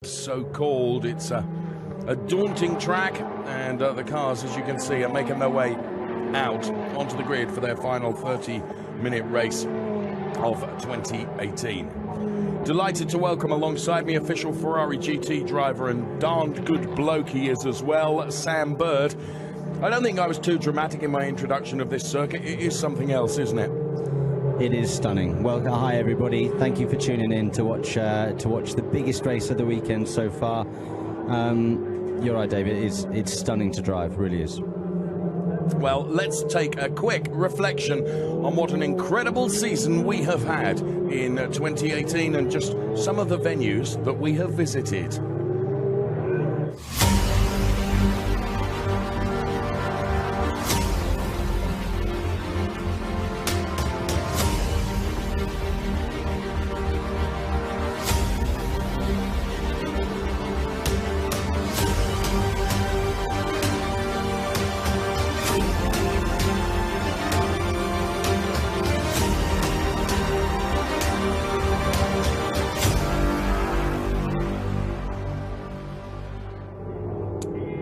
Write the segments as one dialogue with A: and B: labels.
A: So-called. It's a daunting track, and the cars, as you can see, are making their way out onto the grid for their final 30-minute race of 2018. Delighted to welcome alongside me official Ferrari GT driver and darned good bloke he is as well, Sam Bird. I don't think I was too dramatic in my introduction of this circuit. It is something else, isn't it?
B: It is stunning. Well, hi everybody. Thank you for tuning in to watch the biggest race of the weekend so far. You're right, David. It's stunning to drive. Really is.
A: Well, let's take a quick reflection on what an incredible season we have had in 2018 and just some of the venues that we have visited.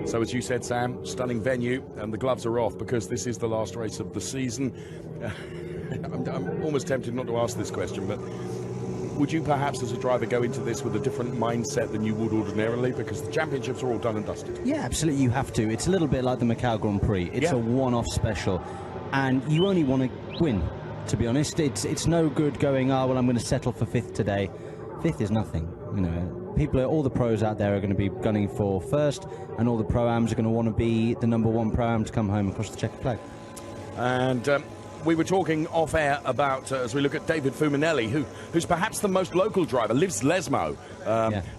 A: So as you said, Sam, stunning venue, and the gloves are off because this is the last race of the season. I'm almost tempted not to ask this question, but would you perhaps as a driver go into this with a different mindset than you would ordinarily, because the championships are all done and dusted? Yeah,
B: absolutely, you have to. It's a little bit like the Macau Grand Prix. It's a one-off special, and you only want to win, to be honest. It's no good going, well, I'm going to settle for fifth today. Fifth is nothing, you know. All the pros out there are going to be gunning for first, and all the pro-ams are going to want to be the #1 pro-am to come home across the checkered flag.
A: And we were talking off-air about, as we look at David Fuminelli, who's perhaps the most local driver, lives Lesmo,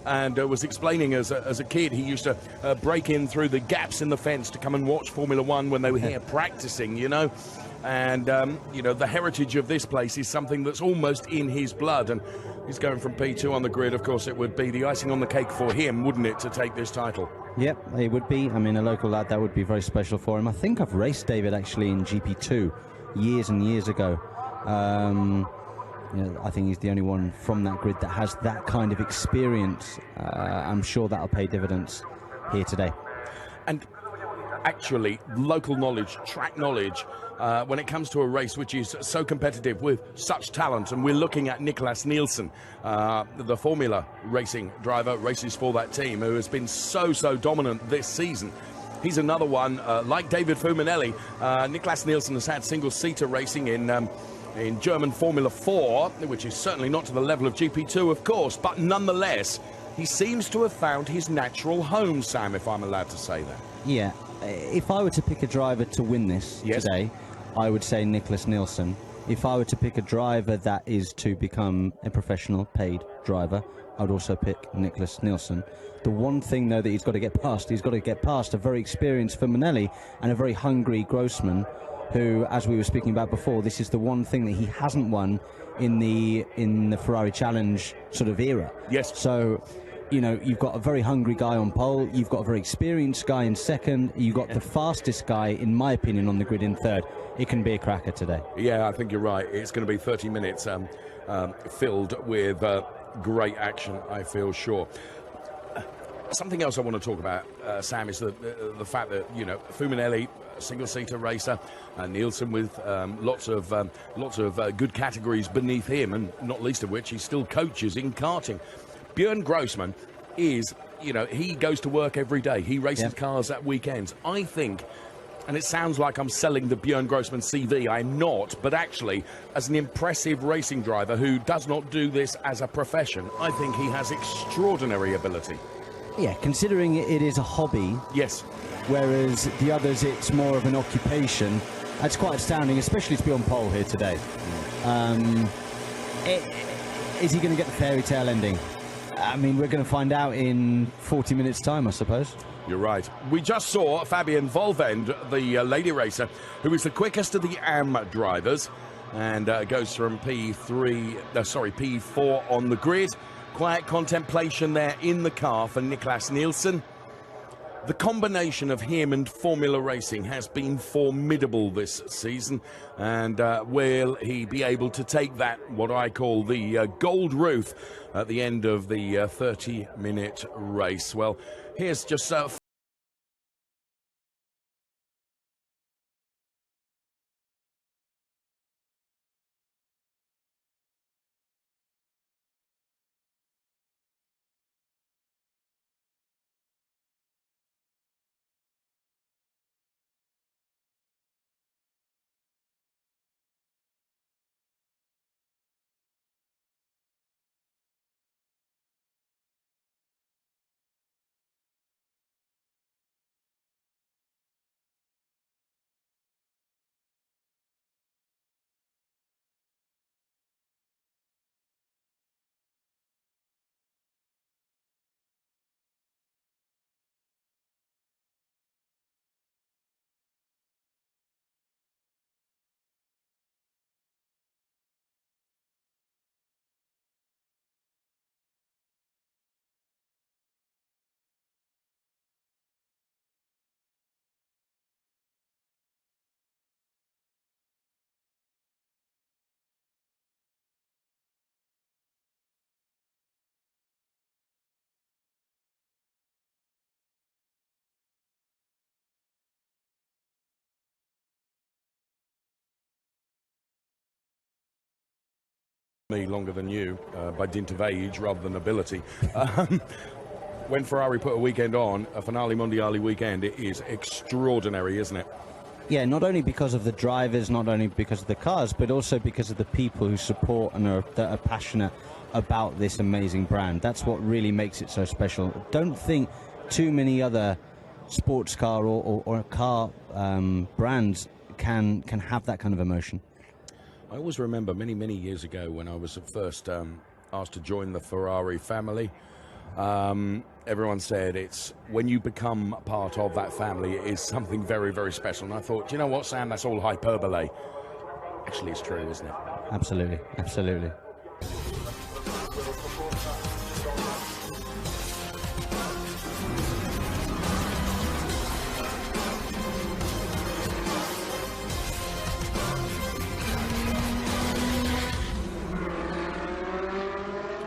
A: and was explaining as a kid he used to break in through the gaps in the fence to come and watch Formula One when they were here practicing, you know. And, you know, the heritage of this place is something that's almost in his blood, and he's going from P2 on the grid. Of course, it would be the icing on the cake for him, wouldn't it, to take this title?
B: Yep, it would be. I mean, a local lad, that would be very special for him. I think I've raced David actually in GP2 years and years ago. You know, I think he's the only one from that grid that has that kind of experience. I'm sure that'll pay dividends here today.
A: And actually, local knowledge, track knowledge, when it comes to a race which is so competitive with such talent, and we're looking at Nicholas Nielsen, the Formula racing driver, races for that team, who has been so dominant this season. He's another one, like David Fuminelli. Nicholas Nielsen has had single-seater racing in German Formula 4, which is certainly not to the level of GP2, of course, but nonetheless, he seems to have found his natural home, Sam, if I'm allowed to say that.
B: Yeah. If I were to pick a driver to win this today, I would say Nicholas Nielsen. If I were to pick a driver that is to become a professional paid driver, I would also pick Nicholas Nielsen. The one thing, though, that he's got to get past a very experienced Fuminelli and a very hungry Grossman, who, as we were speaking about before, this is the one thing that he hasn't won in the Ferrari Challenge sort of era.
A: Yes.
B: So, you know, you've got a very hungry guy on pole, you've got a very experienced guy in second, you've got the fastest guy, in my opinion, on the grid in third. It can be a cracker today.
A: Yeah, I think you're right. It's going to be 30 minutes filled with great action, I feel sure. Something else I want to talk about, Sam, is the fact that, you know, Fuminelli, single-seater racer, Nielsen with lots of good categories beneath him, and not least of which he still coaches in karting. Björn Grossman is, you know, he goes to work every day. He races cars at weekends. I think, and it sounds like I'm selling the Björn Grossman CV, I'm not, but actually, as an impressive racing driver who does not do this as a profession, I think he has extraordinary ability.
B: Yeah, considering it is a hobby.
A: Yes.
B: Whereas the others, it's more of an occupation. That's quite astounding, especially to be on pole here today. Is he going to get the fairy tale ending? I mean, we're going to find out in 40 minutes' time, I suppose.
A: You're right. We just saw Fabian Volvend, the lady racer, who is the quickest of the AM drivers, and goes from P4 on the grid. Quiet contemplation there in the car for Nicholas Nielsen. The combination of him and Formula Racing has been formidable this season, and will he be able to take that, what I call the gold roof, at the end of the 30-minute race? Well, here's just me longer than you by dint of age rather than ability. When Ferrari put a weekend on, a Finale Mondiale weekend, it is extraordinary, isn't it?
B: Yeah, not only because of the drivers, not only because of the cars, but also because of the people who support and that are passionate about this amazing brand. That's what really makes it so special. Don't think too many other sports car or car brands can have that kind of emotion.
A: I always remember many, many years ago when I was at first asked to join the Ferrari family. Everyone said it's when you become part of that family, it is something very, very special. And I thought, do you know what, Sam, that's all hyperbole. Actually, it's true, isn't it?
B: Absolutely, absolutely.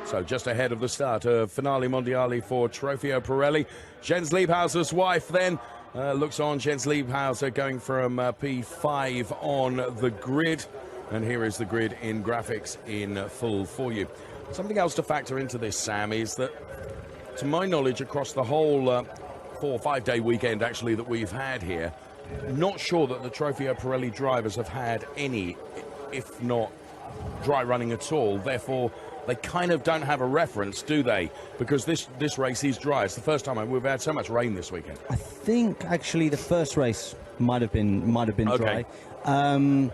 A: So just ahead of the start of Finale Mondiale for Trofeo Pirelli. Jens Liebhauser's wife then looks on. Jens Liebhauser going from P5 on the grid. And here is the grid in graphics in full for you. Something else to factor into this, Sam, is that, to my knowledge, across the whole 4 or 5 day weekend, actually, that we've had here, not sure that the Trofeo Pirelli drivers have had any, if not dry running at all. Therefore, they kind of don't have a reference, do they? Because this race is dry. It's the first time we've had so much rain this weekend.
B: I think actually the first race might have been
A: okay.
B: Dry.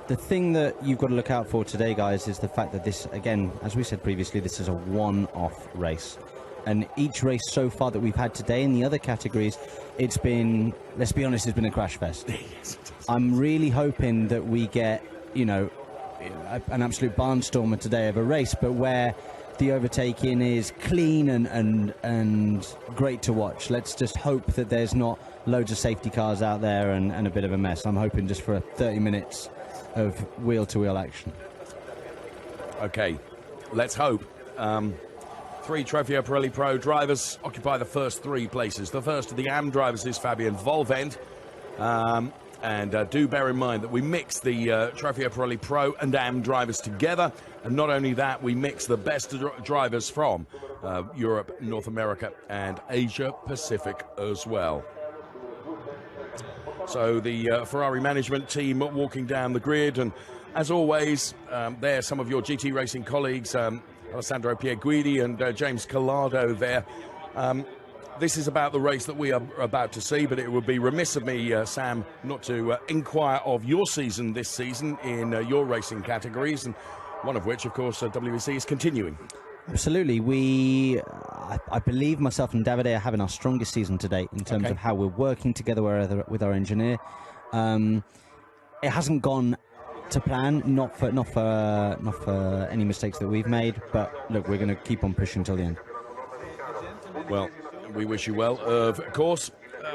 B: The thing that you've got to look out for today, guys, is the fact that this, again, as we said previously, this is a one-off race. And each race so far that we've had today in the other categories, it's been, let's be honest, it's been a crash fest.
A: Yes,
B: I'm really hoping that we get, you know, an absolute barnstormer today of a race, but where the overtaking is clean and great to watch. Let's just hope that there's not loads of safety cars out there and a bit of a mess. I'm hoping just for 30 minutes of wheel-to-wheel action.
A: Okay, let's hope. 3 Trofeo Pirelli Pro drivers occupy the first 3 places. The first of the AM drivers is Fabian Volvend. And do bear in mind that we mix the Trofeo Pirelli Pro and AM drivers together. And not only that, we mix the best drivers from Europe, North America, and Asia Pacific as well. So the Ferrari management team walking down the grid. And as always, there are some of your GT Racing colleagues, Alessandro Pierguidi and James Collado there. This is about the race that we are about to see, but it would be remiss of me, Sam, not to inquire of your season this season in your racing categories, and one of which, of course, WEC is continuing.
B: Absolutely. I believe myself and Davide are having our strongest season to date in terms of how we're working together with our engineer. It hasn't gone to plan, not for any mistakes that we've made, but look, we're going to keep on pushing till the end.
A: Well, we wish you well, of course.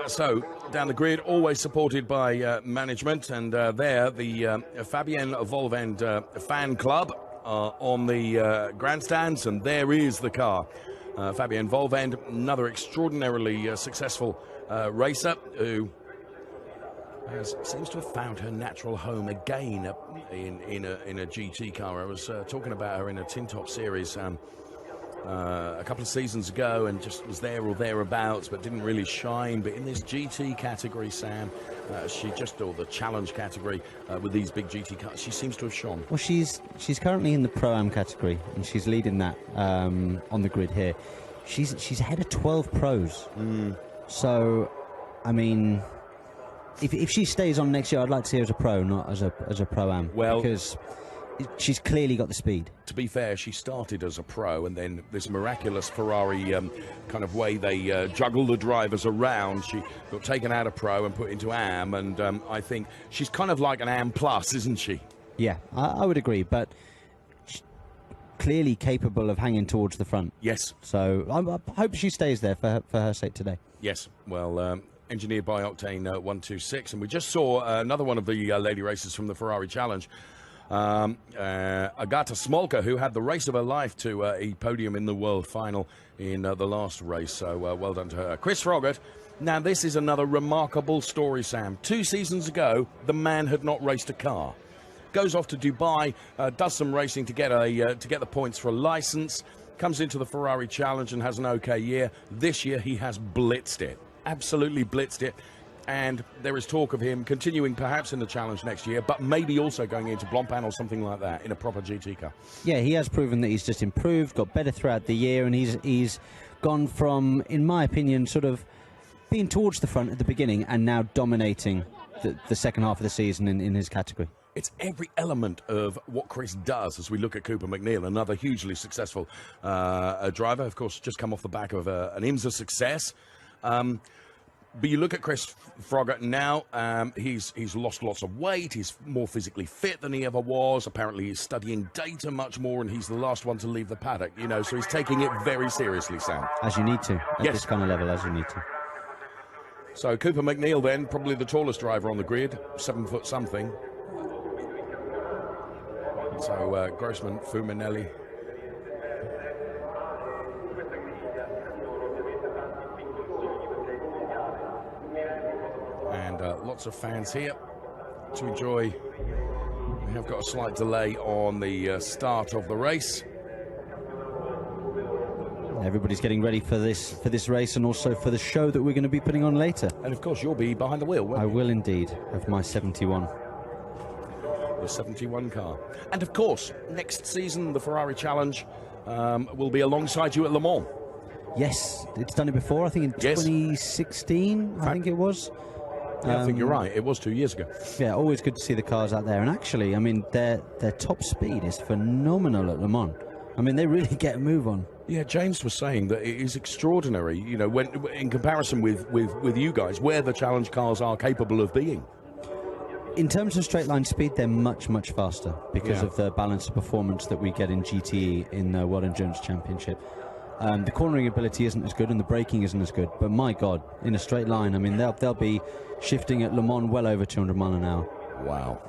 A: So, down the grid, always supported by management, and there, the Fabienne Volvend fan club on the grandstands, and there is the car. Fabienne Volvend, another extraordinarily successful racer who seems to have found her natural home again in a GT car. I was talking about her in a Tin Top series a couple of seasons ago, and just was there or thereabouts, but didn't really shine. But in this GT category, Sam, or the challenge category with these big GT cars, she seems to have shone. Well,
B: she's currently in the Pro-Am category, and she's leading that on the grid here. She's ahead of 12 pros. So, I mean, if she stays on next year, I'd like to see her as a pro, not as a Pro-Am. Well, because she's clearly got the speed.
A: To be fair, she started as a pro, and then this miraculous Ferrari kind of way they juggle the drivers around. She got taken out of pro and put into AM, and I think she's kind of like an AM plus, isn't she?
B: Yeah, I would agree, but clearly capable of hanging towards the front.
A: Yes.
B: So I hope she stays there for her sake today.
A: Yes. Well, engineered by Octane 126, and we just saw another one of the lady racers from the Ferrari Challenge. Agata Smolka, who had the race of her life to a podium in the world final in the last race, so well done to her. Chris Froggatt, now this is another remarkable story, Sam. 2 seasons ago, the man had not raced a car. Goes off to Dubai, does some racing to get the points for a license, comes into the Ferrari Challenge and has an okay year. This year he has blitzed it, absolutely blitzed it. And there is talk of him continuing perhaps in the Challenge next year, but maybe also going into Blancpain or something like that in a proper GT car.
B: Yeah, he has proven that he's just improved, got better throughout the year, and he's gone from, in my opinion, sort of being towards the front at the beginning and now dominating the second half of the season in his category.
A: It's every element of what Chris does as we look at Cooper McNeil, another hugely successful driver, of course, just come off the back of an IMSA success. But you look at Chris Froggatt now, he's lost lots of weight, he's more physically fit than he ever was, apparently he's studying data much more, and he's the last one to leave the paddock, you know, so he's taking it very seriously, Sam.
B: As you need to, at this kind of level, as you need to.
A: So Cooper McNeil then, probably the tallest driver on the grid, 7 foot something. So Grossman, Fuminelli. And lots of fans here to enjoy. We have got a slight delay on the start of the race.
B: Everybody's getting ready for this race, and also for the show that we're going to be putting on later.
A: And of course you'll be behind the wheel, won't you?
B: I will indeed, of my 71.
A: The 71 car. And of course, next season the Ferrari Challenge will be alongside you at Le Mans.
B: Yes, it's done it before, I think in 2016, I think it was.
A: Yeah, I think you're right. It was 2 years ago.
B: Yeah, always good to see the cars out there. And actually, I mean, their top speed is phenomenal at Le Mans. I mean, they really get a move on.
A: Yeah, James was saying that it is extraordinary, you know, when in comparison with you guys, where the Challenge cars are capable of being.
B: In terms of straight line speed, they're much, much faster because of the balance of performance that we get in GTE in the World Endurance Championship. The cornering ability isn't as good and the braking isn't as good, but my God, in a straight line, I mean, they'll be shifting at Le Mans well over 200 miles an hour.
A: Wow.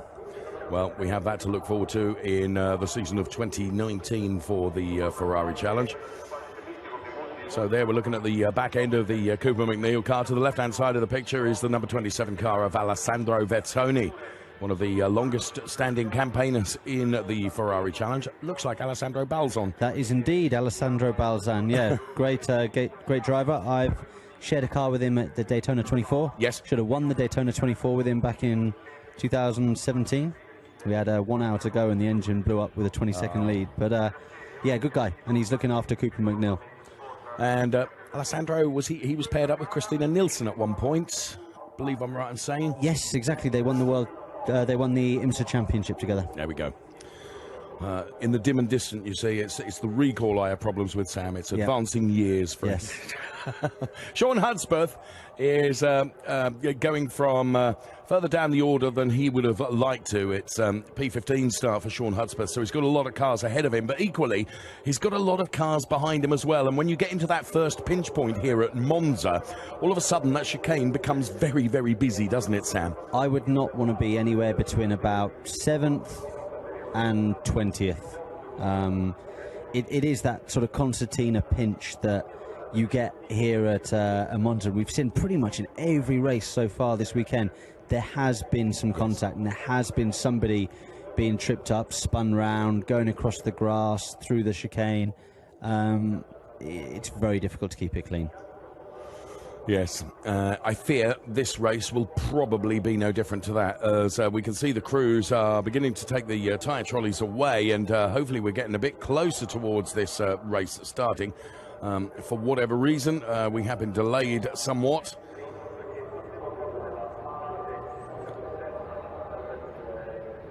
A: Well, we have that to look forward to in the season of 2019 for the Ferrari Challenge. So there we're looking at the back end of the Cooper McNeil car. To the left-hand side of the picture is the number 27 car of Alessandro Vettoni, one of the longest-standing campaigners in the Ferrari Challenge. Looks like Alessandro Balzan.
B: That is indeed Alessandro Balzan. Yeah, great driver. I've shared a car with him at the Daytona 24.
A: Yes.
B: Should have won the Daytona 24 with him back in 2017. We had 1 hour to go and the engine blew up with a 20-second lead. But, yeah, good guy. And he's looking after Cooper McNeil.
A: And Alessandro, he was paired up with Christina Nielsen at one point. I believe I'm right in saying.
B: Yes, exactly. They won the world. They won the IMSA Championship together.
A: There we go. In the dim and distant, you see, it's the recall I have problems with, Sam. It's advancing years for Sean Hudspeth is going from further down the order than he would have liked to. It's P15 start for Sean Hudspeth, so he's got a lot of cars ahead of him, but equally, he's got a lot of cars behind him as well. And when you get into that first pinch point here at Monza, all of a sudden that chicane becomes very, very busy, doesn't it, Sam?
B: I would not want to be anywhere between about 7th and 20th. It is that sort of concertina pinch that you get here at Monza. We've seen pretty much in every race so far this weekend, there has been some contact, and there has been somebody being tripped up, spun round, going across the grass, through the chicane. It's very difficult to keep it clean.
A: Yes, I fear this race will probably be no different to that, as we can see the crews are beginning to take the tyre trolleys away, and hopefully we're getting a bit closer towards this race starting. For whatever reason, we have been delayed somewhat.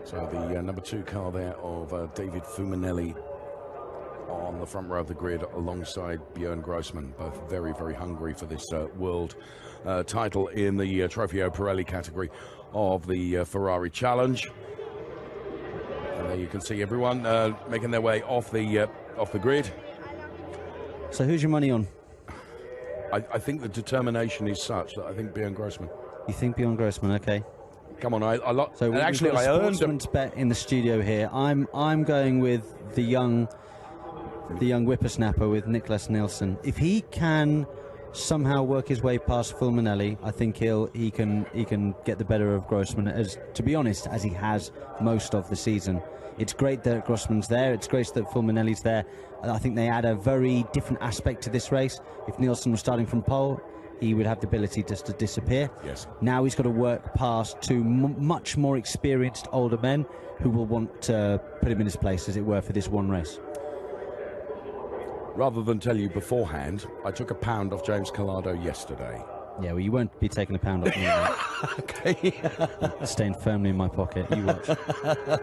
A: So the number 2 car there of David Fuminelli on the front row of the grid alongside Björn Grossman, both very, very hungry for this world title in the Trofeo Pirelli category of the Ferrari Challenge. And there you can see everyone making their way off the grid.
B: So who's your money on?
A: I think the determination is such that I think Björn Grossman.
B: You think Björn Grossman? Okay.
A: Come on,
B: so
A: actually
B: I
A: earned a
B: bet in the studio here. I'm going with the young whippersnapper with Niklas Nielsen. If he can somehow work his way past Fulminelli, I think he can get the better of Grossman, as, to be honest, as he has most of the season. It's great that Grossman's there. It's great that Fulminelli's there. I think they add a very different aspect to this race. If Nielsen was starting from pole, he would have the ability just to disappear.
A: Yes.
B: Now he's got to work past two much more experienced older men who will want to put him in his place, as it were, for this one race.
A: Rather than tell you beforehand, I took a pound off James Collado yesterday.
B: Yeah, well, you won't be taking a pound off me.
A: Okay.
B: Staying firmly in my pocket. You watch.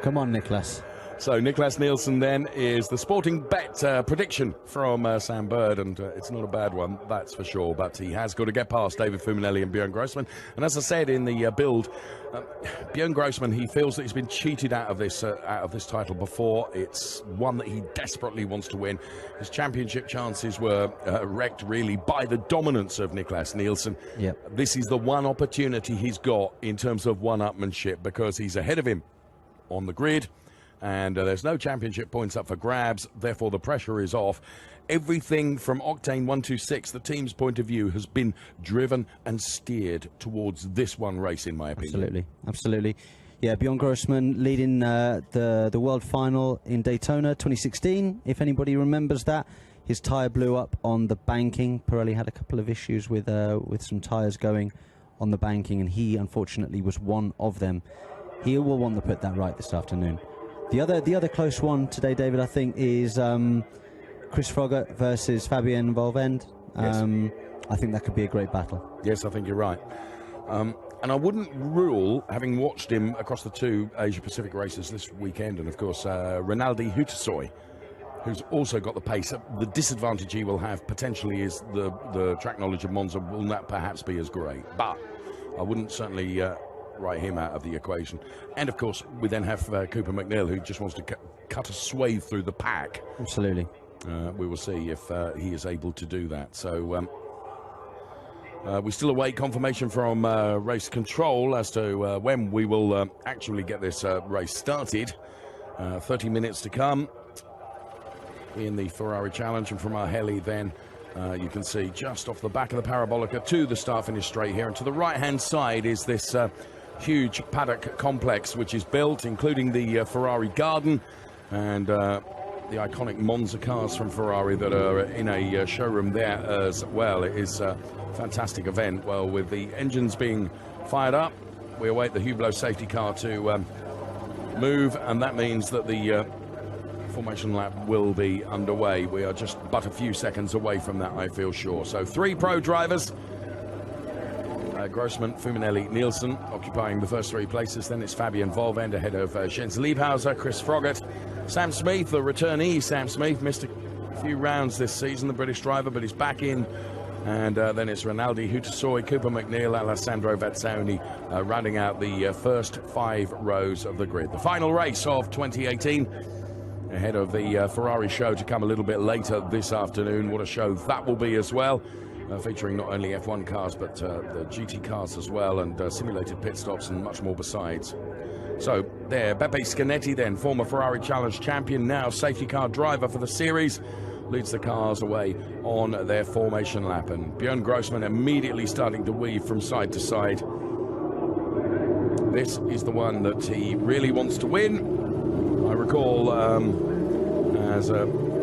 B: Come on, Niklas.
A: So Niklas Nielsen then is the sporting bet prediction from Sam Bird, and it's not a bad one, that's for sure, but he has got to get past David Fuminelli and Björn Grossman. And as I said in the build, Björn Grossman, he feels that he's been cheated out of this title before. It's one that he desperately wants to win. His championship chances were wrecked really by the dominance of Niklas Nielsen.
B: Yep.
A: This is the one opportunity he's got in terms of one-upmanship, because he's ahead of him on the grid. And there's no championship points up for grabs, therefore the pressure is off. Everything from Octane 126, the team's point of view, has been driven and steered towards this one race, in my opinion.
B: Absolutely, absolutely. Yeah, Björn Grossman leading the world final in Daytona 2016, if anybody remembers that. His tyre blew up on the banking. Pirelli had a couple of issues with some tyres going on the banking, and he unfortunately was one of them. He will want to put that right this afternoon. The other close one today, David, I think, is Chris Froggatt versus Fabien Volvend.
A: Yes.
B: I think that could be a great battle.
A: Yes, I think you're right. And I wouldn't rule, having watched him across the two Asia-Pacific races this weekend, and of course Rinaldi Hutasoy, who's also got the pace. The disadvantage he will have potentially is the track knowledge of Monza will not perhaps be as great. But I wouldn't certainly write him out of the equation. And of course we then have Cooper McNeil, who just wants to cut a swathe through the pack.
B: Absolutely.
A: We will see if he is able to do that. So we still await confirmation from race control as to when we will actually get this race started. 30 minutes to come in the Ferrari Challenge, and from our heli then you can see just off the back of the Parabolica to the start-finish straight here, and to the right-hand side is this huge paddock complex which is built, including the Ferrari garden and the iconic Monza cars from Ferrari that are in a showroom there as well. It is a fantastic event. Well, with the engines being fired up, we await the Hublot safety car to move, and that means that the formation lap will be underway. We are just but a few seconds away from that, I feel sure. So 3 pro drivers, Grossman, Fuminelli, Nielsen occupying the first 3 places. Then it's Fabien Volvend ahead of Jens Liebhauser, Chris Froggatt, Sam Smith, the returnee. Sam Smith missed a few rounds this season, the British driver, but he's back in And then it's Rinaldi, Hutasoy, Cooper McNeil, Alessandro Vezzoni rounding out the first 5 rows of the grid. The final race of 2018 ahead of the Ferrari show to come a little bit later this afternoon. What a show that will be as well. Featuring not only F1 cars but the GT cars as well, and simulated pit stops and much more besides. So there, Beppe Scanetti then, former Ferrari Challenge champion, now safety car driver for the series, leads the cars away on their formation lap, and Björn Grossman immediately starting to weave from side to side. This is the one that he really wants to win. I recall, as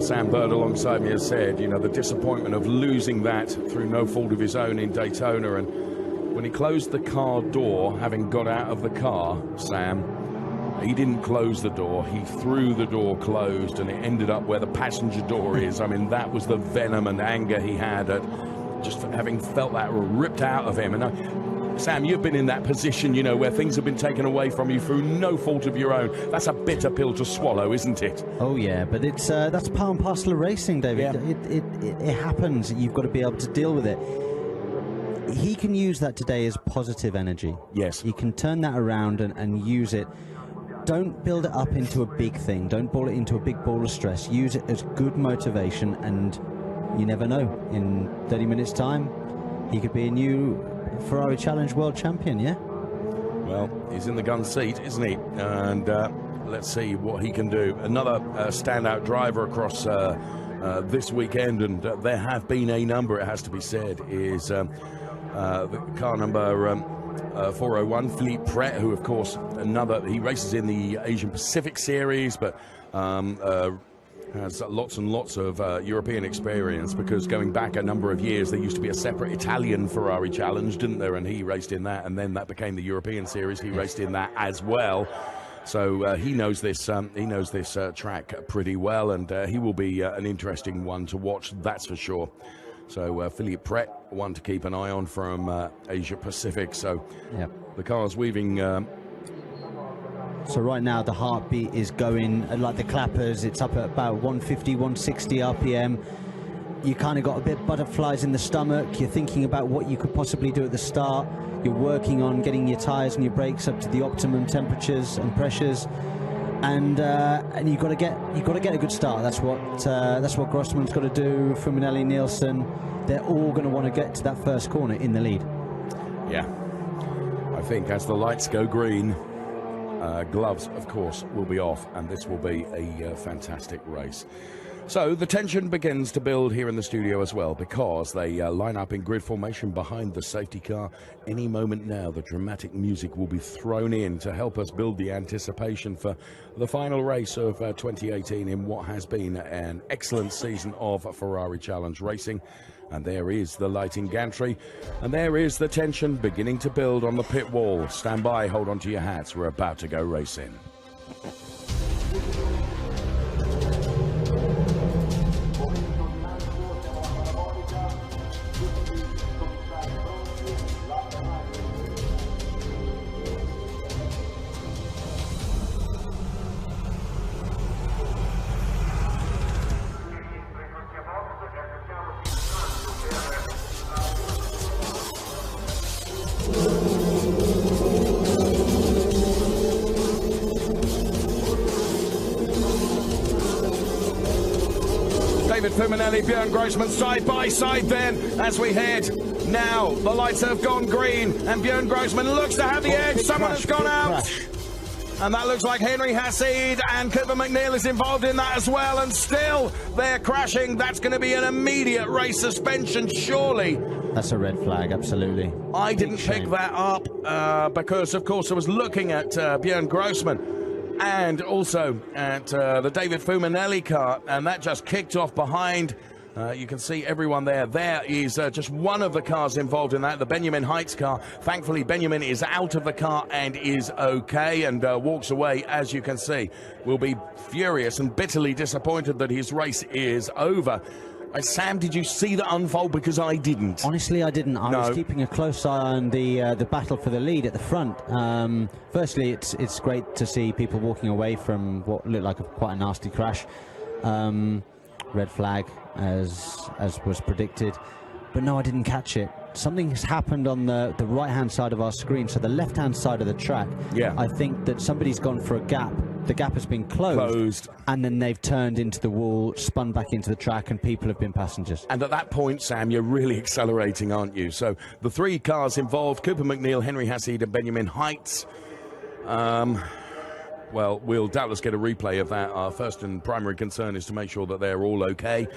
A: Sam Bird alongside me has said, you know, the disappointment of losing that through no fault of his own in Daytona. And when he closed the car door, having got out of the car, Sam, he didn't close the door, he threw the door closed, and it ended up where the passenger door is. I mean, that was the venom and anger he had at just having felt that ripped out of him. And Sam, you've been in that position, you know, where things have been taken away from you through no fault of your own. That's a bitter pill to swallow, isn't it?
B: Oh yeah, but it's that's part and parcel of racing, David. Yeah. It happens. You've got to be able to deal with it. He can use that today as positive energy.
A: Yes.
B: He can turn that around and use it. Don't build it up into a big thing. Don't ball it into a big ball of stress. Use it as good motivation, and you never know. In 30 minutes' time, he could be a new Ferrari Challenge World Champion, yeah?
A: Well, he's in the gun seat, isn't he? And let's see what he can do. Another standout driver across this weekend, and there have been a number, it has to be said, is the car number 401, Philippe Pret, who, of course, he races in the Asian Pacific Series, but has lots and lots of European experience, because going back a number of years, there used to be a separate Italian Ferrari Challenge, didn't there? And he raced in that, and then that became the European Series. He raced in that as well. So he knows this track pretty well, and he will be an interesting one to watch, that's for sure. So Philippe Pret, one to keep an eye on from Asia Pacific. So the car's weaving.
B: So right now the heartbeat is going like the clappers. It's up at about 150, 160 RPM. You kind of got a bit of butterflies in the stomach. You're thinking about what you could possibly do at the start. You're working on getting your tires and your brakes up to the optimum temperatures and pressures, and you've got to get a good start. That's what Grossman's got to do. Fuminelli, Nielsen, they're all going to want to get to that first corner in the lead.
A: Yeah, I think as the lights go green, gloves, of course, will be off, and this will be a fantastic race. So the tension begins to build here in the studio as well, because they line up in grid formation behind the safety car. Any moment now, the dramatic music will be thrown in to help us build the anticipation for the final race of 2018 in what has been an excellent season of Ferrari Challenge racing. And there is the lighting gantry, and there is the tension beginning to build on the pit wall. Stand by, hold on to your hats, we're about to go racing. Fuminelli, Björn Grossman side by side then as we head. Now the lights have gone green and Björn Grossman looks to have the edge. Someone has gone out. And that looks like Henry Hassid, and Cooper McNeil is involved in that as well. And still they're crashing. That's going to be an immediate race suspension, surely.
B: That's a red flag, absolutely.
A: I didn't pick that up because, of course, I was looking at Björn Grossman and also at the David Fuminelli car, and that just kicked off behind. You can see everyone there. There is just one of the cars involved in that, the Benjamin Heights car. Thankfully, Benjamin is out of the car and is okay, and walks away, as you can see. Will be furious and bitterly disappointed that his race is over. Sam, did you see that unfold? Because I didn't.
B: Honestly, I didn't. I was keeping a close eye on the battle for the lead at the front. Firstly, it's great to see people walking away from what looked like quite a nasty crash. Red flag, as was predicted. but no, I didn't catch it. Something has happened on the right-hand side of our screen, so the left-hand side of the track.
A: Yeah.
B: I think that somebody's gone for a gap. The gap has been closed, and then they've turned into the wall, spun back into the track, and people have been passengers.
A: And at that point, Sam, you're really accelerating, aren't you? So the three cars involved, Cooper McNeil, Henry Hassid and Benjamin Heights. Well, we'll doubtless get a replay of that. Our first and primary concern is to make sure that they're all okay.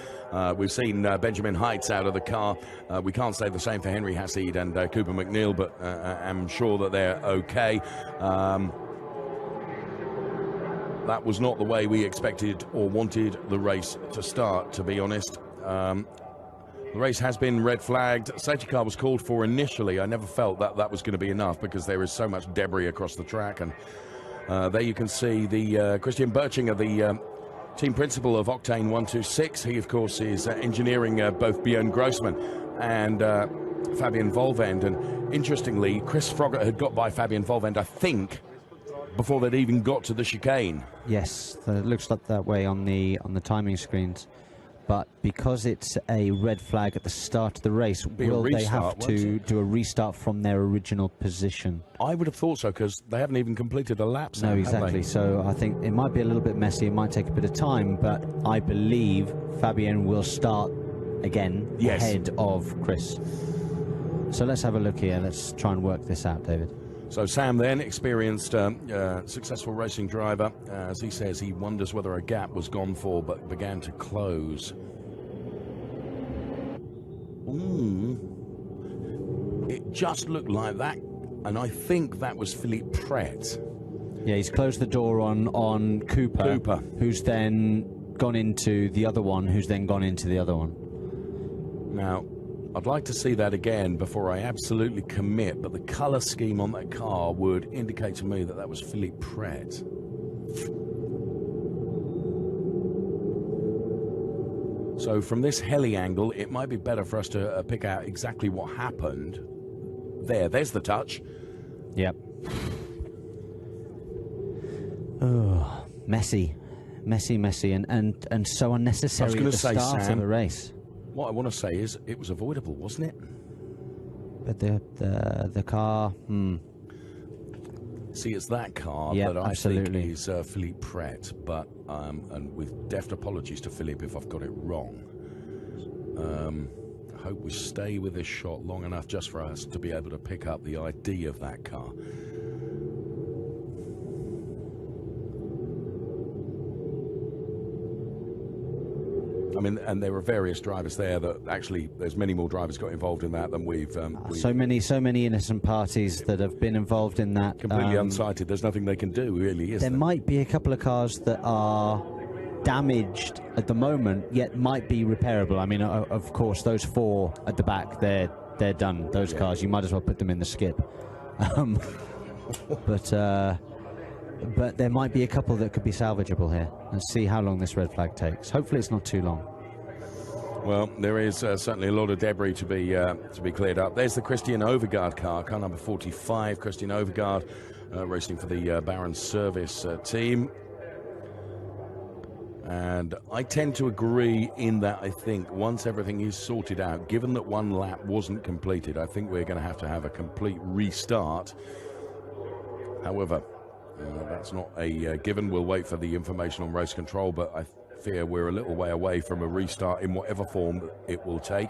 A: We've seen Benjamin Heights out of the car. We can't say the same for Henry Hassid and Cooper McNeil, but I'm sure that they're okay. That was not the way we expected or wanted the race to start, to be honest. The race has been red flagged. Safety car was called for initially. I never felt that that was going to be enough because there is so much debris across the track. And there you can see the Christian Birchinger, the team principal of Octane 126. He, of course, is engineering both Björn Grossman and Fabian Volvend. And interestingly, Chris Froggatt had got by Fabian Volvend, I think, before they'd even got to the chicane.
B: Yes, it looks like that way on the timing screens. But because it's a red flag at the start of the race, will they have to do a restart from their original position?
A: I would have thought so, because they haven't even completed a lap.
B: No, exactly. So I think it might be a little bit messy. It might take a bit of time, but I believe Fabian will start again ahead of Chris. So let's have a look here. Let's try and work this out, David.
A: So Sam then, experienced, successful racing driver, as he says, he wonders whether a gap was gone for but began to close. It just looked like that, and I think that was Philippe Pret.
B: Yeah, he's closed the door on Cooper, who's then gone into the other one, who's then gone into the other one.
A: Now, I'd like to see that again before I absolutely commit, but the colour scheme on that car would indicate to me that that was Philippe Pret. So from this heli angle, it might be better for us to pick out exactly what happened. There's the touch.
B: Yep. Oh, messy, and so unnecessary at the start of the race.
A: What I want to say is it was avoidable, wasn't it?
B: But the car,
A: See, it's that car that I think is Philippe Pret, but and with deft apologies to Philippe if I've got it wrong. I hope we stay with this shot long enough just for us to be able to pick up the ID of that car. I mean, and there were various drivers there that actually, there's many more drivers got involved in that than we've
B: so many innocent parties that have been involved in that.
A: Completely unsighted. There's nothing they can do, really, is there?
B: There might be a couple of cars that are damaged at the moment, yet might be repairable. I mean, of course, those four at the back, they're done. Those cars, you might as well put them in the skip. But there might be a couple that could be salvageable here. Let's see how long this red flag takes. Hopefully it's not too long.
A: Well, there is certainly a lot of debris to be cleared up. There's the Christian Overgaard car number 45. Christian Overgaard racing for the Baron Service team. And I tend to agree in that I think once everything is sorted out, given that one lap wasn't completed, I think we're going to have a complete restart. However, that's not a given. We'll wait for the information on race control, but I fear we're a little way away from a restart in whatever form it will take.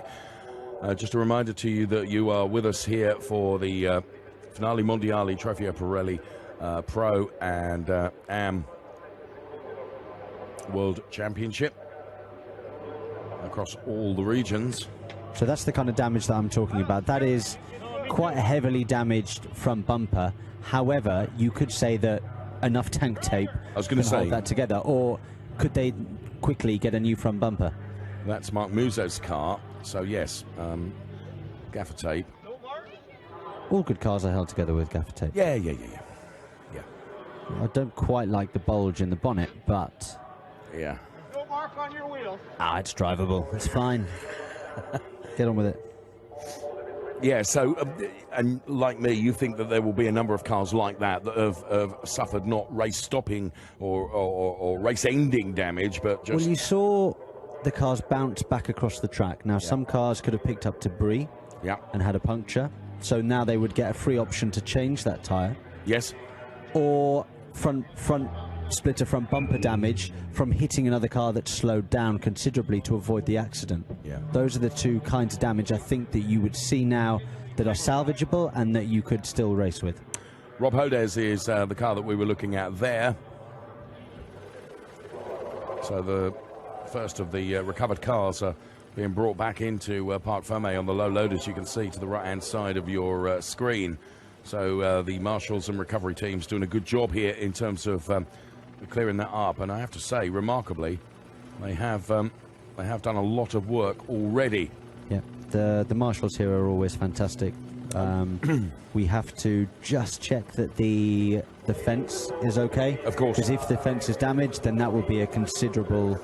A: Just a reminder to you that you are with us here for the Finale Mondiale Trofeo Pirelli Pro and AM World Championship across all the regions.
B: So that's the kind of damage that I'm talking about. That is quite a heavily damaged front bumper. However, you could say that enough tank tape can hold that together, or could they quickly get a new front bumper?
A: That's Mark Muse's car, so yes, gaffer tape.
B: All good cars are held together with gaffer tape.
A: Yeah.
B: I don't quite like the bulge in the bonnet, but
A: yeah.
C: No mark on your wheel.
B: It's drivable. It's fine. Get on with it.
A: Yeah, so, and like me, you think that there will be a number of cars like that that have suffered not race-stopping or race-ending damage, but just...
B: Well, you saw the cars bounce back across the track. Now, some cars could have picked up debris and had a puncture, so now they would get a free option to change that tyre.
A: Yes.
B: Or front splitter front bumper damage from hitting another car that slowed down considerably to avoid the accident.
A: Yeah.
B: Those are the two kinds of damage I think that you would see now that are salvageable and that you could still race with.
A: Rob Hodez is the car that we were looking at there. So the first of the recovered cars are being brought back into Parc Fermé on the low load, as you can see to the right-hand side of your screen. So the marshals and recovery teams doing a good job here in terms of clearing that up. And I have to say, remarkably, they have done a lot of work already. Yeah,
B: the marshals here are always fantastic. We have to just check that the fence is okay.
A: Of course.
B: Because if the fence is damaged, then that will be a considerable,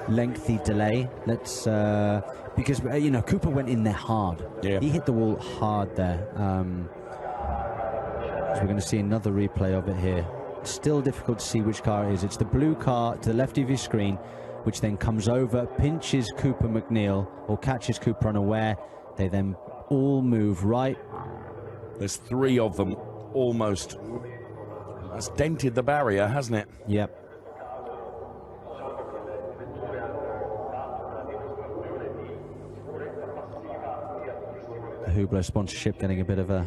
B: lengthy delay. Let's because you know, Cooper went in there hard.
A: Yeah.
B: He hit the wall hard there. So we're going to see another replay of it here. Still difficult to see which car it is. It's the blue car to the left of your screen, which then comes over, pinches Cooper McNeil, or catches Cooper unaware. They then all move right.
A: There's three of them almost. That's dented the barrier, hasn't it?
B: Yep. The Hublot sponsorship getting a bit of a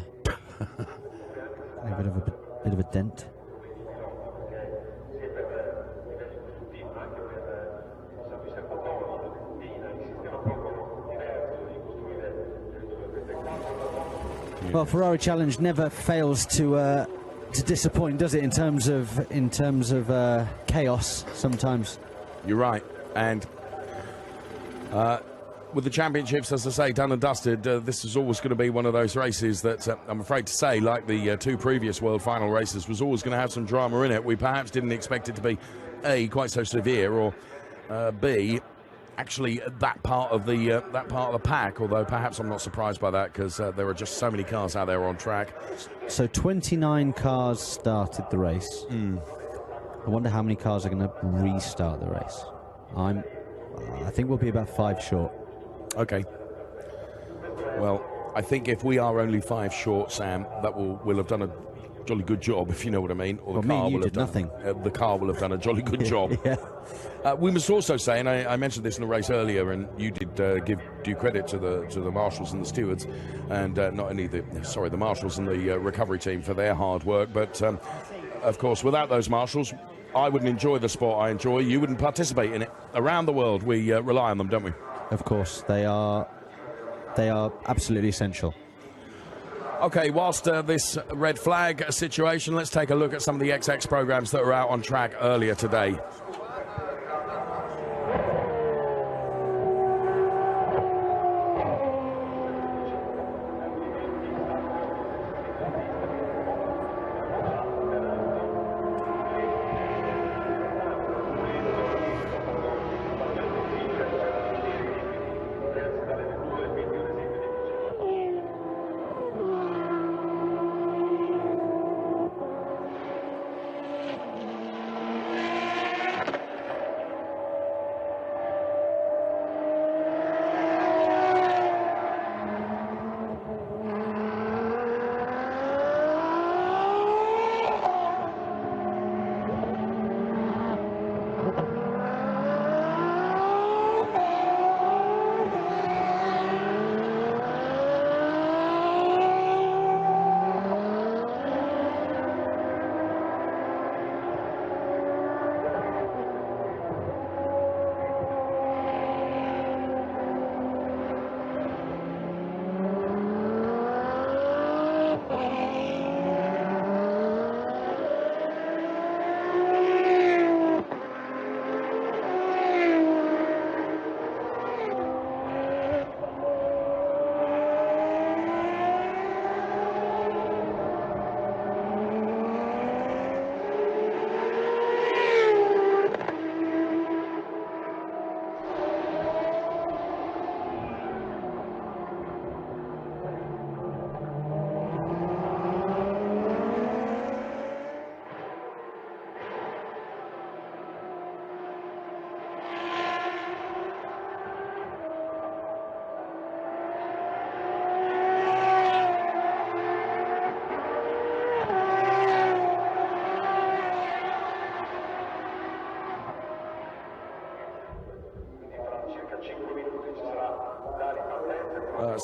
B: bit of a dent. Well, Ferrari Challenge never fails to disappoint, does it? In terms of chaos, sometimes.
A: You're right, and with the championships, as I say, done and dusted, this is always going to be one of those races that I'm afraid to say, like the two previous World Final races, was always going to have some drama in it. We perhaps didn't expect it to be A, quite so severe, or B, actually that part of the pack, although perhaps I'm not surprised by that, because there are just so many cars out there on track.
B: So 29 cars started the race. I wonder how many cars are going to restart the race. I think we'll be about 5 short.
A: Okay. Well, I think if we are only 5 short, Sam, that we'll have done a jolly good job, if you know what I mean. Or
B: well,
A: the car
B: you
A: will have
B: did nothing.
A: The car will have done a jolly good job.
B: Yeah.
A: We must also say, and I mentioned this in the race earlier, and you did give due credit to the marshals and the stewards, and not only the marshals and the recovery team for their hard work, but of course, without those marshals, I wouldn't enjoy the sport I enjoy. You wouldn't participate in it. Around the world, we rely on them, don't we?
B: Of course, they are absolutely essential.
A: Okay, whilst this red flag situation, let's take a look at some of the XX programs that were out on track earlier today.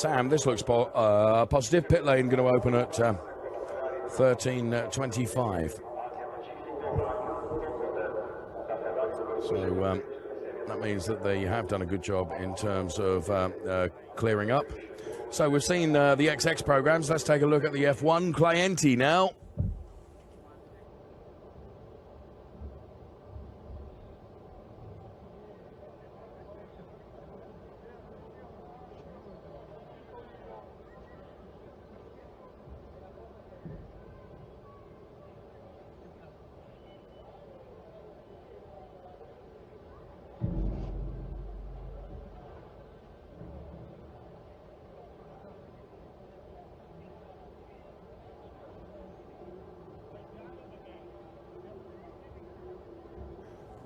A: Sam, this looks positive. Pit lane going to open at 13:25. So that means that they have done a good job in terms of clearing up. So we've seen the XX programs. Let's take a look at the F1 Clienti now.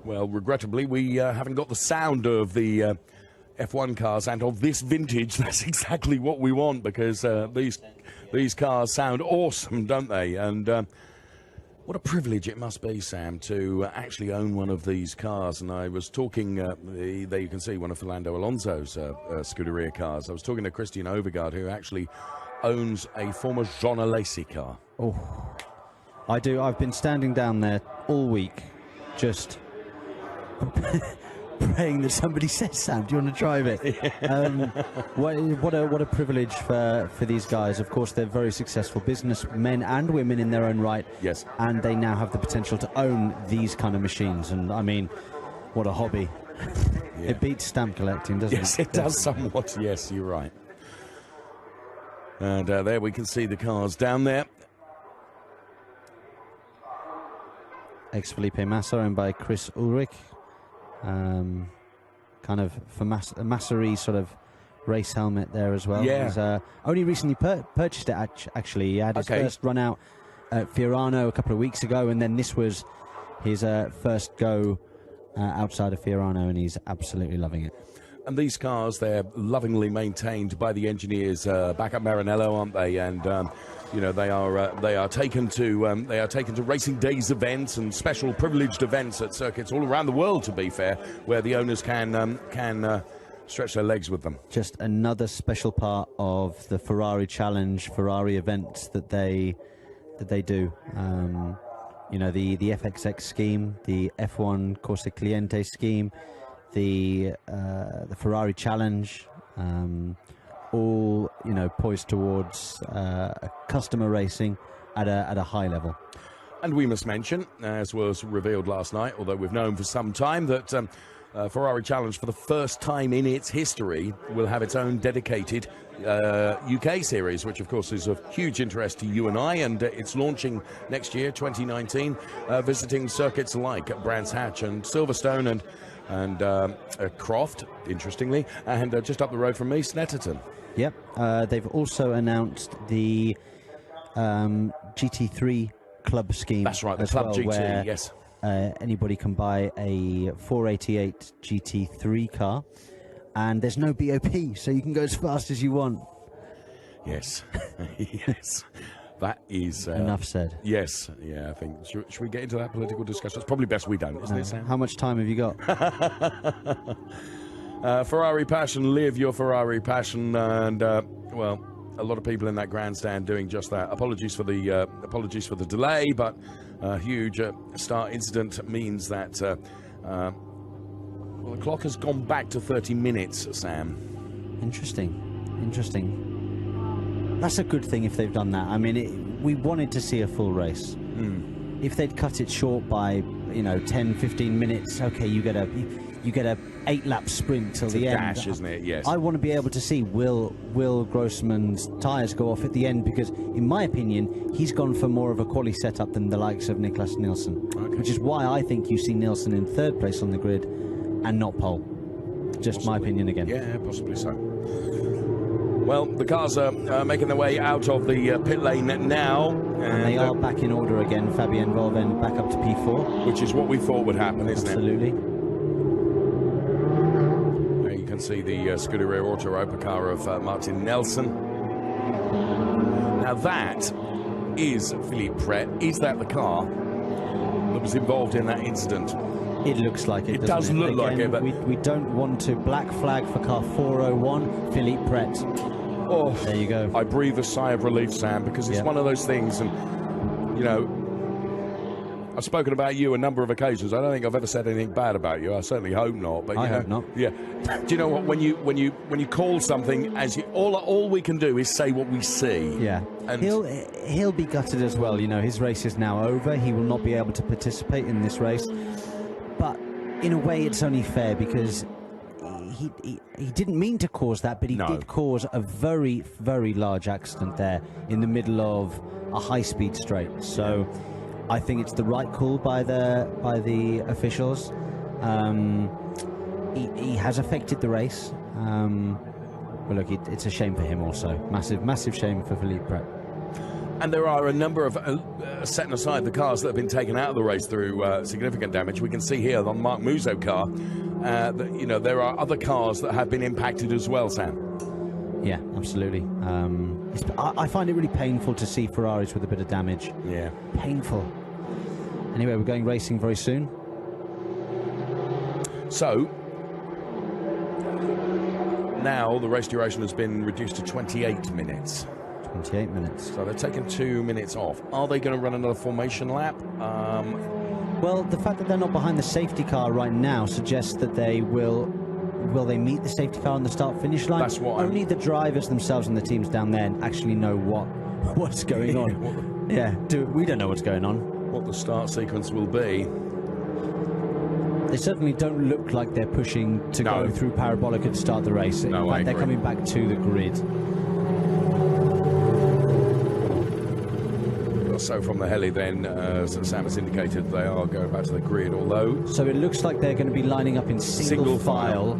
A: Well, regrettably, we haven't got the sound of the F1 cars, and of this vintage, that's exactly what we want, because these cars sound awesome, don't they? And what a privilege it must be, Sam, to actually own one of these cars. And I was talking, there you can see one of Fernando Alonso's Scuderia cars. I was talking to Christian Overgaard, who actually owns a former Jean Alesi car.
B: Oh, I do. I've been standing down there all week, just praying that somebody says, Sam, do you want to drive it? What a privilege for these guys. Of course, they're very successful businessmen and women in their own right.
A: Yes.
B: And they now have the potential to own these kind of machines. And I mean, what a hobby. Yeah. It beats stamp collecting, doesn't it?
A: Yes, it does somewhat. Yes, you're right. And there we can see the cars down there.
B: Ex-Felipe Massa, owned by Chris Ulrich. Kind of for Massari sort of race helmet there as well.
A: Yeah.
B: He's only recently purchased it, actually. He had his first run out at Fiorano a couple of weeks ago, and then this was his first go outside of Fiorano, and he's absolutely loving it.
A: And these cars, they're lovingly maintained by the engineers back at Maranello, aren't they? And you know, they are taken to Racing Days events and special privileged events at circuits all around the world, to be fair, where the owners can stretch their legs with them.
B: Just another special part of the Ferrari Challenge, Ferrari events that they do. You know, the FXX scheme, the F1 Corsa Cliente scheme, the Ferrari Challenge, all, you know, poised towards customer racing at a high level.
A: And we must mention, as was revealed last night, although we've known for some time, that Ferrari Challenge, for the first time in its history, will have its own dedicated UK series, which of course is of huge interest to you and I, and it's launching next year, 2019, visiting circuits like Brands Hatch and Silverstone and Croft, interestingly, and just up the road from me, Snetterton.
B: Yep, they've also announced the GT3 club scheme.
A: That's right, the Club GT,
B: where,
A: yes.
B: Anybody can buy a 488 GT3 car, and there's no BOP, so you can go as fast as you want.
A: Yes, yes. That is...
B: enough said.
A: Yes, yeah, I think... Should we get into that political discussion? It's probably best we don't, isn't it, Sam?
B: How much time have you got?
A: Ferrari passion, live your Ferrari passion, and, well, a lot of people in that grandstand doing just that. Apologies for the delay, but a huge start incident means that well, the clock has gone back to 30 minutes, Sam.
B: Interesting. That's a good thing if they've done that. I mean, we wanted to see a full race. If they'd cut it short by, you know, 10, 15 minutes, okay, you get a 8-lap sprint till the end.
A: Dash, isn't it? Yes.
B: I want to be able to see will Grossman's tyres go off at the end, because, in my opinion, he's gone for more of a quali setup than the likes of Niklas Nielsen, which is why I think you see Nielsen in third place on the grid and not pole. Just possibly. My opinion again.
A: Yeah, possibly so. Well, the cars are making their way out of the pit lane now.
B: And they are back in order again. Fabien Volven back up to P4.
A: Which is what we thought would happen, isn't
B: Absolutely.
A: it? There you can see the Scuderia Auto Europa car of Martin Nelson. Now that is Philippe Pret. Is that the car that was involved in that incident?
B: It looks like it.
A: It does look like it, but
B: we don't want to black flag for car 401, Philippe Pret.
A: Oh,
B: there you go.
A: I breathe a sigh of relief, Sam, because it's one of those things, and you know, I've spoken about you a number of occasions. I don't think I've ever said anything bad about you. I certainly hope not. But
B: I hope not.
A: Yeah. Do you know what? When you call something, all we can do is say what we see.
B: Yeah.
A: And
B: he'll be gutted as well. You know, his race is now over. He will not be able to participate in this race. But in a way, it's only fair because he didn't mean to cause that, but he did cause a very, very large accident there in the middle of a high-speed straight. So I think it's the right call by the officials. He has affected the race. But look, it's a shame for him also. Massive shame for Philippe Pret.
A: And there are a number of, setting aside the cars that have been taken out of the race through significant damage, we can see here on Marc Musso car that, you know, there are other cars that have been impacted as well, Sam.
B: Yeah, absolutely. I find it really painful to see Ferraris with a bit of damage.
A: Yeah.
B: Painful. Anyway, we're going racing very soon.
A: So, now the race duration has been reduced to 28 minutes.
B: 28 minutes.
A: So they're taking 2 minutes off. Are they going to run another formation lap?
B: Well, the fact that they're not behind the safety car right now suggests that they will they meet the safety car on the start-finish line?
A: That's what
B: only the drivers themselves and the teams down there actually know what's going on. We don't know what's going on.
A: What the start sequence will be.
B: They certainly don't look like they're pushing to go through Parabolica to start the race. In fact, they're coming back to the grid.
A: So from the heli then, as Sam has indicated, they are going back to the grid, although...
B: So it looks like they're going to be lining up in single file.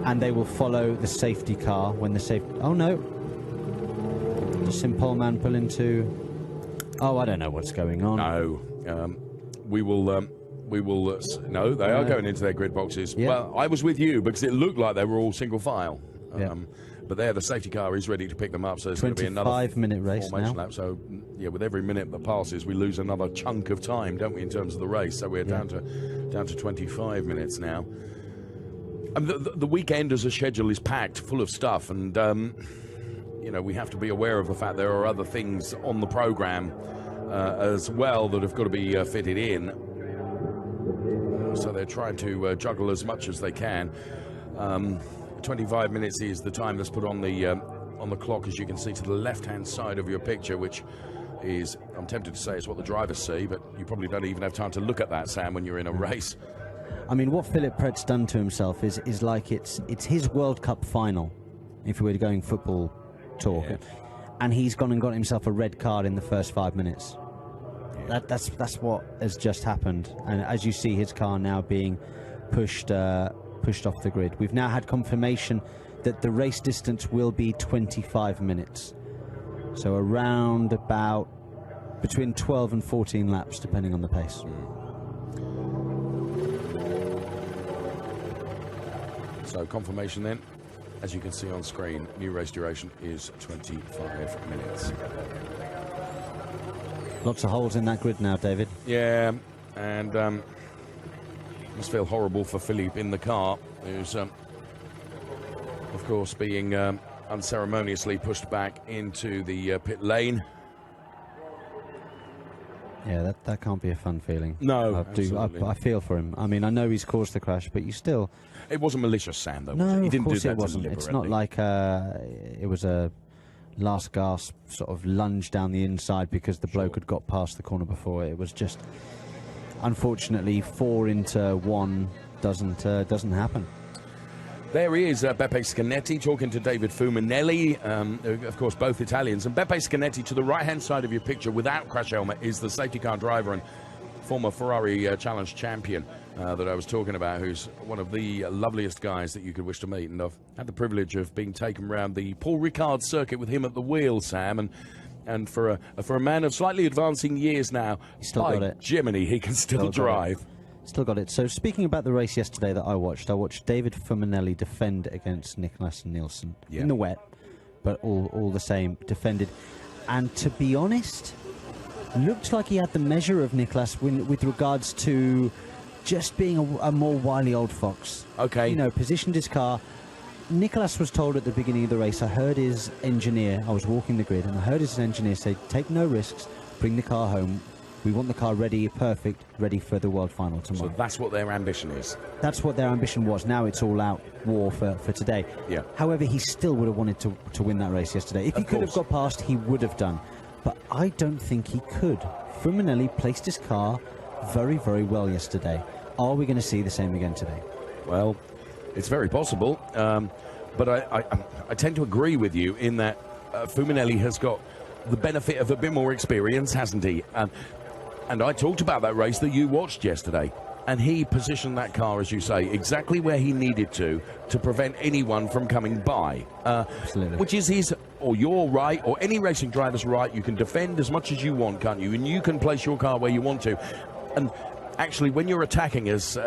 B: And they will follow the safety car when the safety... Oh, no. Does Sim Poleman pull into... Oh, I don't know what's going on.
A: No. We will... no, they are going into their grid boxes.
B: Yeah.
A: Well, I was with you because it looked like they were all single file. But there, the safety car is ready to pick them up, so there's going to be another
B: 25-minute race now.
A: Lap. So, yeah, with every minute that passes, we lose another chunk of time, don't we, in terms of the race? So we're down to 25 minutes now. And the weekend as a schedule is packed, full of stuff, and you know, we have to be aware of the fact there are other things on the program as well that have got to be fitted in. So they're trying to juggle as much as they can. 25 minutes is the time that's put on the clock, as you can see to the left-hand side of your picture, which is, I'm tempted to say, is what the drivers see, but you probably don't even have time to look at that, Sam, when you're in a race.
B: I mean, what Philippe Pret's done to himself is like it's his World Cup final, if we were going football talk, and he's gone and got himself a red card in the first 5 minutes. That's what has just happened, and as you see, his car now being pushed off the grid. We've now had confirmation that the race distance will be 25 minutes, so around about between 12 and 14 laps, depending on the pace.
A: So confirmation then, as you can see on screen, new race duration is 25 minutes.
B: Lots of holes in that grid now, David.
A: Yeah, and must feel horrible for Philippe in the car, who's, of course, being unceremoniously pushed back into the pit lane.
B: Yeah, that can't be a fun feeling.
A: No,
B: I feel for him. I mean, I know he's caused the crash, but you still...
A: It wasn't malicious, Sam, though.
B: No,
A: he didn't
B: of course
A: do that
B: it wasn't.
A: deliberately.
B: It's not like it was a last gasp sort of lunge down the inside because the bloke had got past the corner before. It was just, unfortunately, 4 into 1 doesn't happen.
A: There he is, Beppe Scanetti, talking to David Fuminelli, of course, both Italians. And Beppe Scanetti, to the right-hand side of your picture, without crash helmet, is the safety car driver and former Ferrari Challenge champion that I was talking about, who's one of the loveliest guys that you could wish to meet. And I've had the privilege of being taken around the Paul Ricard circuit with him at the wheel, Sam. And for a man of slightly advancing years now, by Jiminy, he can still drive.
B: Still got it. So speaking about the race yesterday that I watched David Fuminelli defend against Nicholas Nielsen in the wet, but all the same defended. And to be honest, looked like he had the measure of Nicholas with regards to just being a more wily old fox.
A: Okay.
B: You know, positioned his car, Nicholas was told at the beginning of the race, I heard his engineer, I was walking the grid, and I heard his engineer say, take no risks, bring the car home. We want the car ready, perfect, ready for the World Final tomorrow.
A: So that's what their ambition is.
B: That's what their ambition was. Now it's all out war for today.
A: Yeah.
B: However, he still would have wanted to win that race yesterday. If he could have got past, he would have done. But I don't think he could. Fruminelli placed his car very, very well yesterday. Are we going to see the same again today?
A: Well, it's very possible. But I tend to agree with you in that Fruminelli has got the benefit of a bit more experience, hasn't he? And I talked about that race that you watched yesterday. And he positioned that car, as you say, exactly where he needed to prevent anyone from coming by.
B: Absolutely.
A: Which is his, or your right, or any racing driver's right. You can defend as much as you want, can't you? And you can place your car where you want to. And actually, when you're attacking, as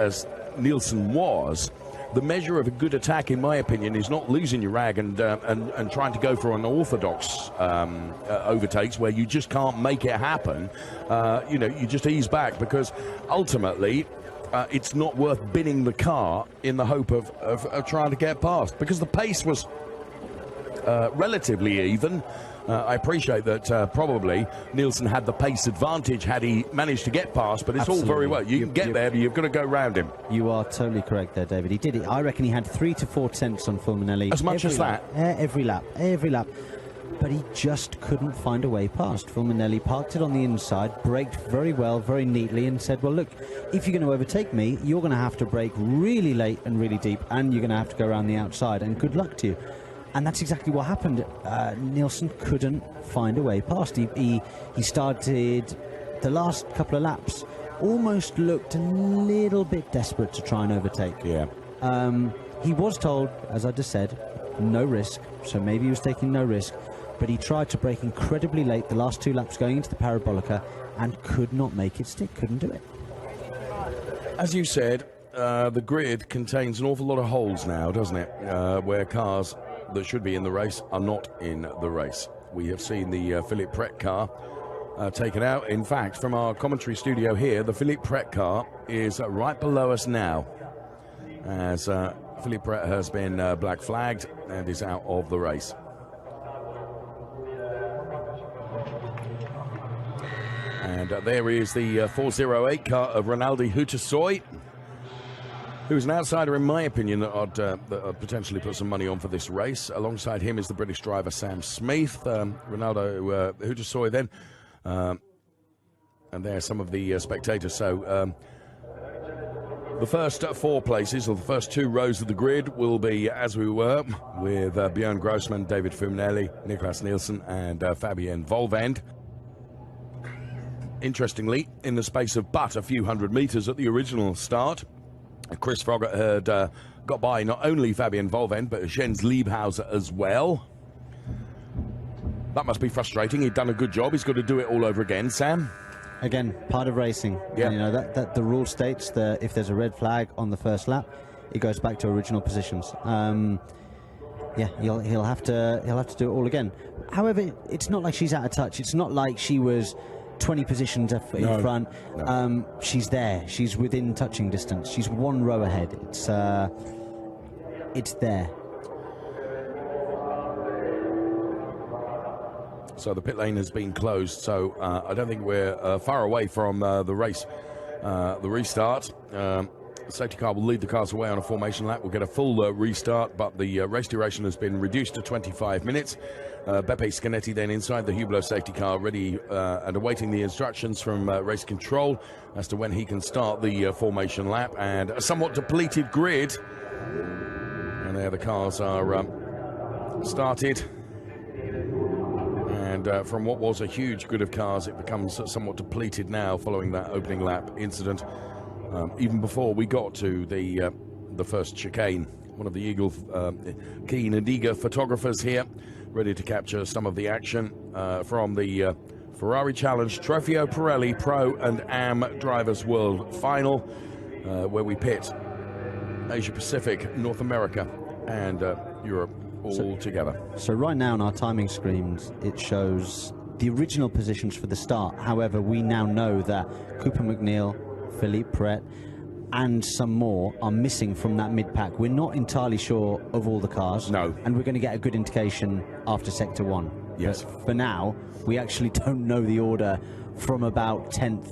A: Nielsen was, the measure of a good attack, in my opinion, is not losing your rag and trying to go for an orthodox overtakes where you just can't make it happen. You know, you just ease back, because ultimately it's not worth binning the car in the hope of trying to get past, because the pace was relatively even. I appreciate that probably Nielsen had the pace advantage had he managed to get past, but it's all very well. You can get there, but you've got to go round him.
B: You are totally correct there, David. He did it. I reckon he had 3 to 4 tenths on Fulminelli.
A: As much as that?
B: Every lap. But he just couldn't find a way past. Fulminelli parked it on the inside, braked very well, very neatly, and said, well, look, if you're going to overtake me, you're going to have to brake really late and really deep, and you're going to have to go around the outside, and good luck to you. And that's exactly what happened. Nielsen couldn't find a way past. He started the last couple of laps, almost looked a little bit desperate to try and overtake.
A: Yeah.
B: He was told, as I just said, no risk, so maybe he was taking no risk, but he tried to brake incredibly late the last 2 laps going into the Parabolica and could not make it stick, couldn't do it.
A: As you said, the grid contains an awful lot of holes now, doesn't it, where cars that should be in the race are not in the race. We have seen the Philippe Pret car taken out. In fact, from our commentary studio here, the Philippe Pret car is right below us now, as Philippe Pret has been black flagged and is out of the race. And there is the 408 car of Ronaldo Hutasoy, who's an outsider, in my opinion, that I'd potentially put some money on for this race. Alongside him is the British driver Sam Smith, Ronaldo Hutasoy then, and there's some of the spectators. So the first 4 places, or the first 2 rows of the grid, will be as we were, with Björn Grossman, David Fuminelli, Nicholas Nielsen, and Fabien Volvend. Interestingly, in the space of but a few hundred metres at the original start, Chris Froggatt had got by not only Fabien Volvend, but Jens Liebhauser as well. That must be frustrating. He'd done a good job. He's got to do it all over again, Sam.
B: Again, part of racing.
A: Yeah.
B: And, you know, that the rule states that if there's a red flag on the first lap, it goes back to original positions. Yeah, he'll have to do it all again. However, it's not like she's out of touch. It's not like she was 20 positions in front.
A: No.
B: She's there. She's within touching distance. She's 1 row ahead. It's there.
A: So the pit lane has been closed, so I don't think we're far away from the race, the restart. The safety car will lead the cars away on a formation lap. We'll get a full restart, but the race duration has been reduced to 25 minutes. Beppe Scanetti then inside the Hublot safety car, ready and awaiting the instructions from race control as to when he can start the formation lap. And a somewhat depleted grid. And there the cars are started. And from what was a huge grid of cars, it becomes somewhat depleted now following that opening lap incident. Even before we got to the first chicane. One of the keen and eager photographers here, ready to capture some of the action from the Ferrari Challenge Trofeo Pirelli Pro and AM Drivers World Final, where we pit Asia Pacific, North America, and Europe all together.
B: So right now on our timing screens, it shows the original positions for the start. However, we now know that Cooper McNeil, Philippe Pret, and some more are missing from that mid-pack. We're not entirely sure of all the cars.
A: No.
B: And we're going to get a good indication after Sector 1.
A: Yes.
B: But for now, we actually don't know the order from about 10th,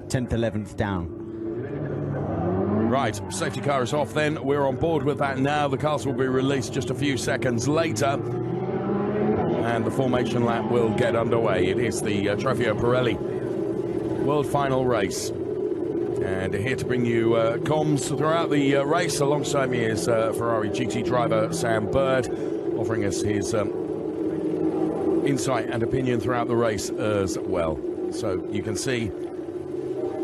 B: 11th down.
A: Right, safety car is off then. We're on board with that now. The cars will be released just a few seconds later. And the formation lap will get underway. It is the Trofeo Pirelli World Final Race. And here to bring you comms throughout the race. Alongside me is Ferrari GT driver Sam Bird, offering us his insight and opinion throughout the race as well. So you can see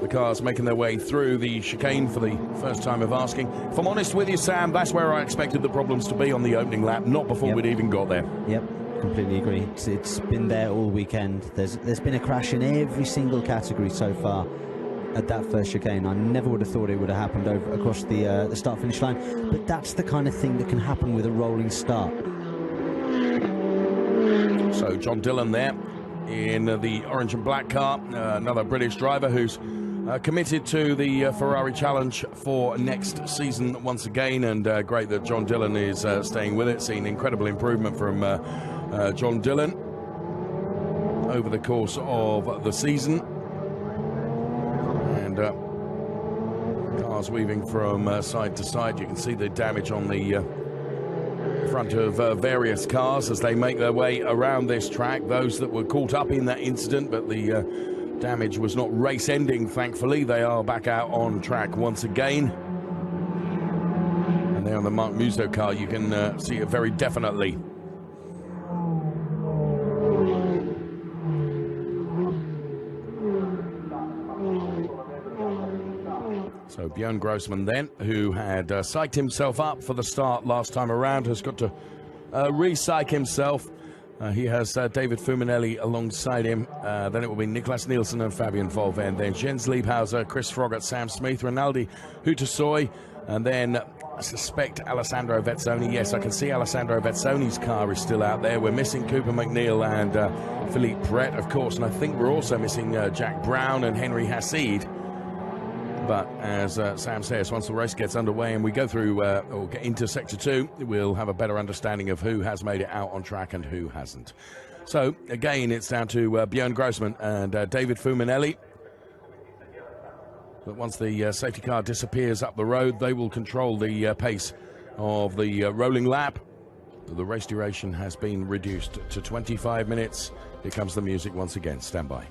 A: the cars making their way through the chicane for the first time of asking. If I'm honest with you, Sam, that's where I expected the problems to be on the opening lap, not before we'd even got there.
B: Yep, completely agree. It's been there all weekend. There's been a crash in every single category so far at that first chicane. I never would have thought it would have happened across the start-finish line, but that's the kind of thing that can happen with a rolling start.
A: So John Dillon there in the orange and black car, another British driver who's committed to the Ferrari challenge for next season once again, and great that John Dillon is staying with it. Seen incredible improvement from John Dillon over the course of the season, and cars weaving from side to side. You can see the damage on the front of various cars as they make their way around this track. Those that were caught up in that incident, but the damage was not race-ending, thankfully. They are back out on track once again. And there on the Mark Musso car, you can see it very definitely. So Björn Grossman then, who had psyched himself up for the start last time around, has got to re-psych himself. He has David Fuminelli alongside him. Then it will be Niklas Nielsen and Fabian Volvend. Then Jens Liebhauser, Chris Froggatt, Sam Smith, Rinaldi Hutasoy, and then I suspect Alessandro Vezzoni. Yes, I can see Alessandro Vezzoni's car is still out there. We're missing Cooper McNeil and Philippe Brett, of course, and I think we're also missing Jack Brown and Henry Hassid. But as Sam says, once the race gets underway and we go through or get into Sector 2, we'll have a better understanding of who has made it out on track and who hasn't. So, again, it's down to Björn Grossman and David Fuminelli. But once the safety car disappears up the road, they will control the pace of the rolling lap. The race duration has been reduced to 25 minutes. Here comes the music once again. Stand by.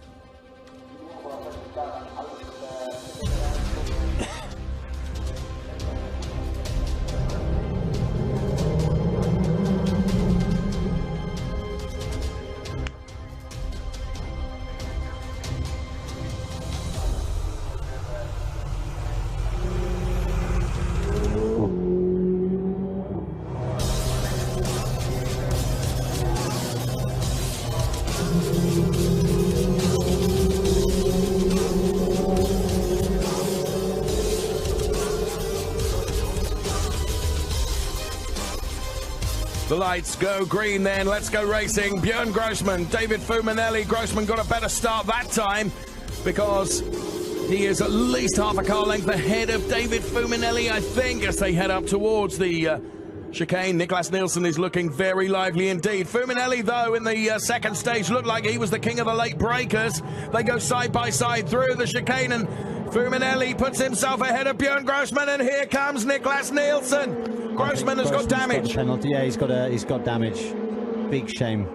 A: The lights go green then. Let's go racing. Björn Grossman, David Fuminelli. Grossman got a better start that time because he is at least half a car length ahead of David Fuminelli, I think, as they head up towards the chicane. Niklas Nielsen is looking very lively indeed. Fuminelli, though, in the second stage looked like he was the king of the late breakers. They go side by side through the chicane, and Fuminelli puts himself ahead of Björn Grossman, and here comes Niklas Nielsen. Grossman has got damage.
B: Got penalty. Yeah, he's got damage. Big shame.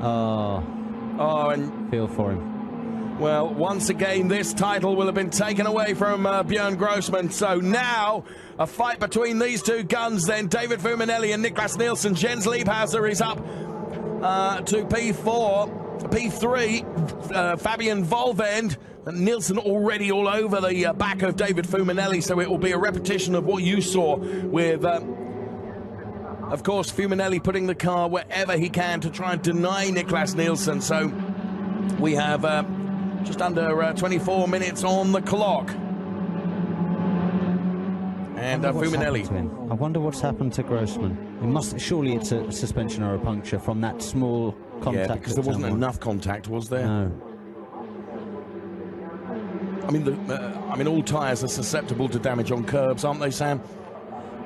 B: Oh,
A: and
B: feel for him.
A: Well, once again, this title will have been taken away from Björn Grossman. So now, a fight between these two guns then. David Fuminelli and Niklas Nielsen. Jens Liebhauser is up to P4. P3, Fabian Volvend. And Nielsen already all over the back of David Fuminelli, so it will be a repetition of what you saw with, of course, Fuminelli putting the car wherever he can to try and deny Niklas Nielsen. So we have just under 24 minutes on the clock. And Fuminelli.
B: I wonder what's happened to Grossman. Surely it's a suspension or a puncture from that small contact.
A: Yeah, because there wasn't enough contact, was there?
B: No.
A: I mean, I mean, all tyres are susceptible to damage on curbs, aren't they, Sam?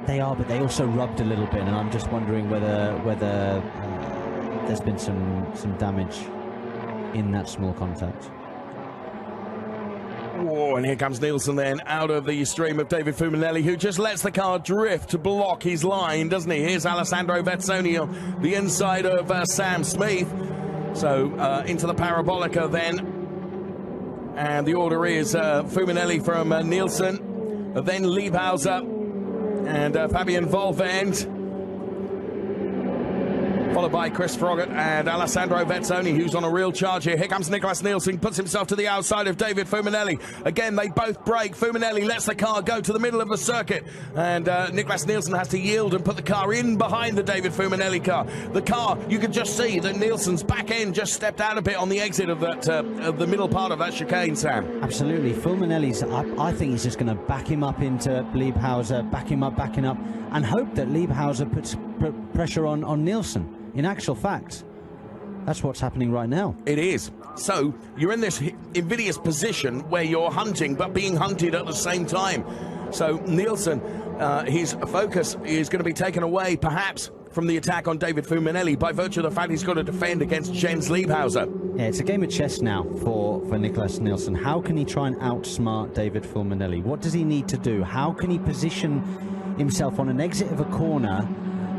B: They are, but they also rubbed a little bit, and I'm just wondering whether there's been some damage in that small contact.
A: Oh, and here comes Nielsen then out of the stream of David Fuminelli, who just lets the car drift to block his line, doesn't he? Here's Alessandro Vezzoni on the inside of Sam Smith. So into the Parabolica then. And the order is Fuminelli from Nielsen, then Liebhauser and Fabian Volvend, followed by Chris Froggatt and Alessandro Vezzoni, who's on a real charge here. Here comes Nicholas Nielsen, puts himself to the outside of David Fuminelli. Again, they both break. Fuminelli lets the car go to the middle of the circuit, and Nicholas Nielsen has to yield and put the car in behind the David Fuminelli car. The car, you can just see that Nielsen's back end just stepped out a bit on the exit of that of the middle part of that chicane, Sam.
B: Absolutely. Fuminelli's, I think he's just going to back him up into Liebhauser, backing up, and hope that Liebhauser puts pressure on Nielsen. In actual fact, that's what's happening right now.
A: It is. So you're in this invidious position where you're hunting but being hunted at the same time. So Nielsen, his focus is going to be taken away perhaps from the attack on David Fuminelli by virtue of the fact he's got to defend against Jens Liebhauser.
B: Yeah, it's a game of chess now for Nicholas Nielsen. How can he try and outsmart David Fuminelli? What does he need to do? How can he position himself on an exit of a corner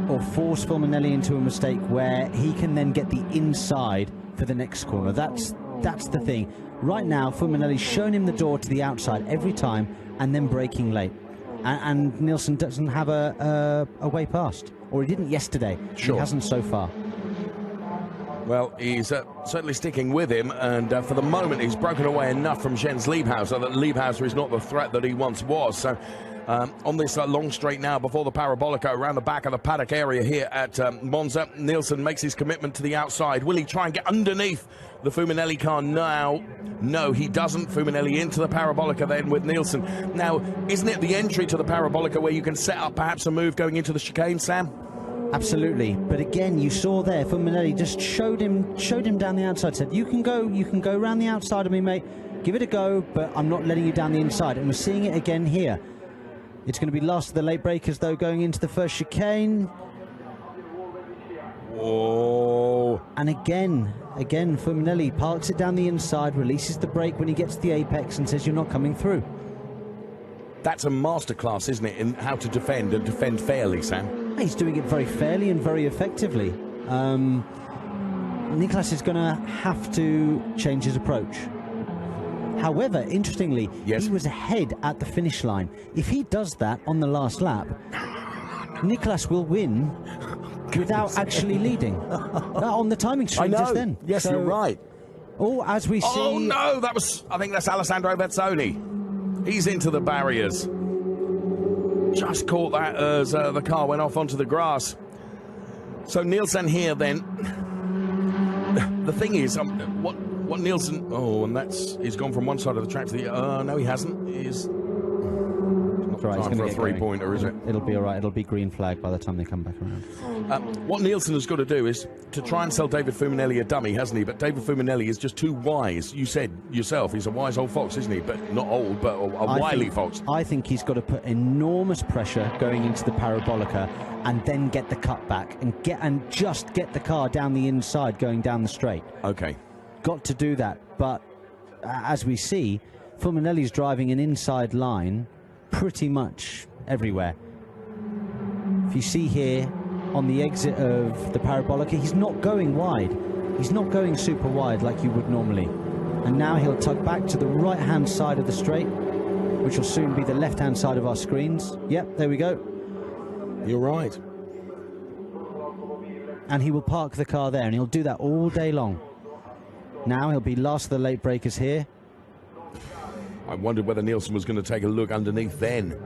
B: or force Fuminelli into a mistake where he can then get the inside for the next corner? That's the thing. Right now, Fuminelli's shown him the door to the outside every time and then braking late. And Nielsen doesn't have a way past. Or he didn't yesterday.
A: Sure.
B: He hasn't so far.
A: Well, he's certainly sticking with him, and for the moment he's broken away enough from Jens Liebhauser that Liebhauser is not the threat that he once was. So on this long straight now before the Parabolica around the back of the paddock area here at Monza, Nielsen makes his commitment to the outside. Will he try and get underneath the Fuminelli car now? No, he doesn't. Fuminelli into the Parabolica then with Nielsen. Now, isn't it the entry to the Parabolica where you can set up perhaps a move going into the chicane, Sam?
B: Absolutely, but again, you saw there, Fuminelli just showed him down the outside, said, you can go around the outside of me, mate, give it a go, but I'm not letting you down the inside. And we're seeing it again here. It's going to be last of the late breakers, though, going into the first chicane.
A: Whoa.
B: And again, Fuminelli parks it down the inside, releases the brake when he gets to the apex and says, you're not coming through.
A: That's a masterclass, isn't it, in how to defend and defend fairly, Sam?
B: He's doing it very fairly and very effectively. Nicholas is going to have to change his approach. However, interestingly,
A: yes,
B: he was ahead at the finish line. If he does that on the last lap, Nicholas will win without actually leading on the timing stream just then.
A: Yes, so, you're right.
B: Oh, as we see...
A: Oh, no, I think that's Alessandro Vezzoni. He's into the barriers. Just caught that as the car went off onto the grass. So Nielsen here then. The thing is, what Nielsen... Oh, and he's gone from one side of the track to the... no, he hasn't. He's not
B: right,
A: time for a three-pointer, is it?
B: It'll be all right. It'll be green flag by the time they come back around.
A: What Nielsen has got to do is to try and sell David Fuminelli a dummy, hasn't he? But David Fuminelli is just too wise. You said yourself, he's a wise old fox, isn't he? But not old, but a wily fox.
B: I think he's got to put enormous pressure going into the Parabolica and then get the cut back and just get the car down the inside going down the straight.
A: Okay.
B: Got to do that. But as we see, Fuminelli's driving an inside line pretty much everywhere. If you see here on the exit of the Parabolica, he's not going wide. He's not going super wide like you would normally. And now he'll tug back to the right-hand side of the straight, which will soon be the left-hand side of our screens. Yep, there we go.
A: You're right.
B: And he will park the car there, and he'll do that all day long. Now he'll be last of the late breakers here.
A: I wondered whether Nielsen was going to take a look underneath then,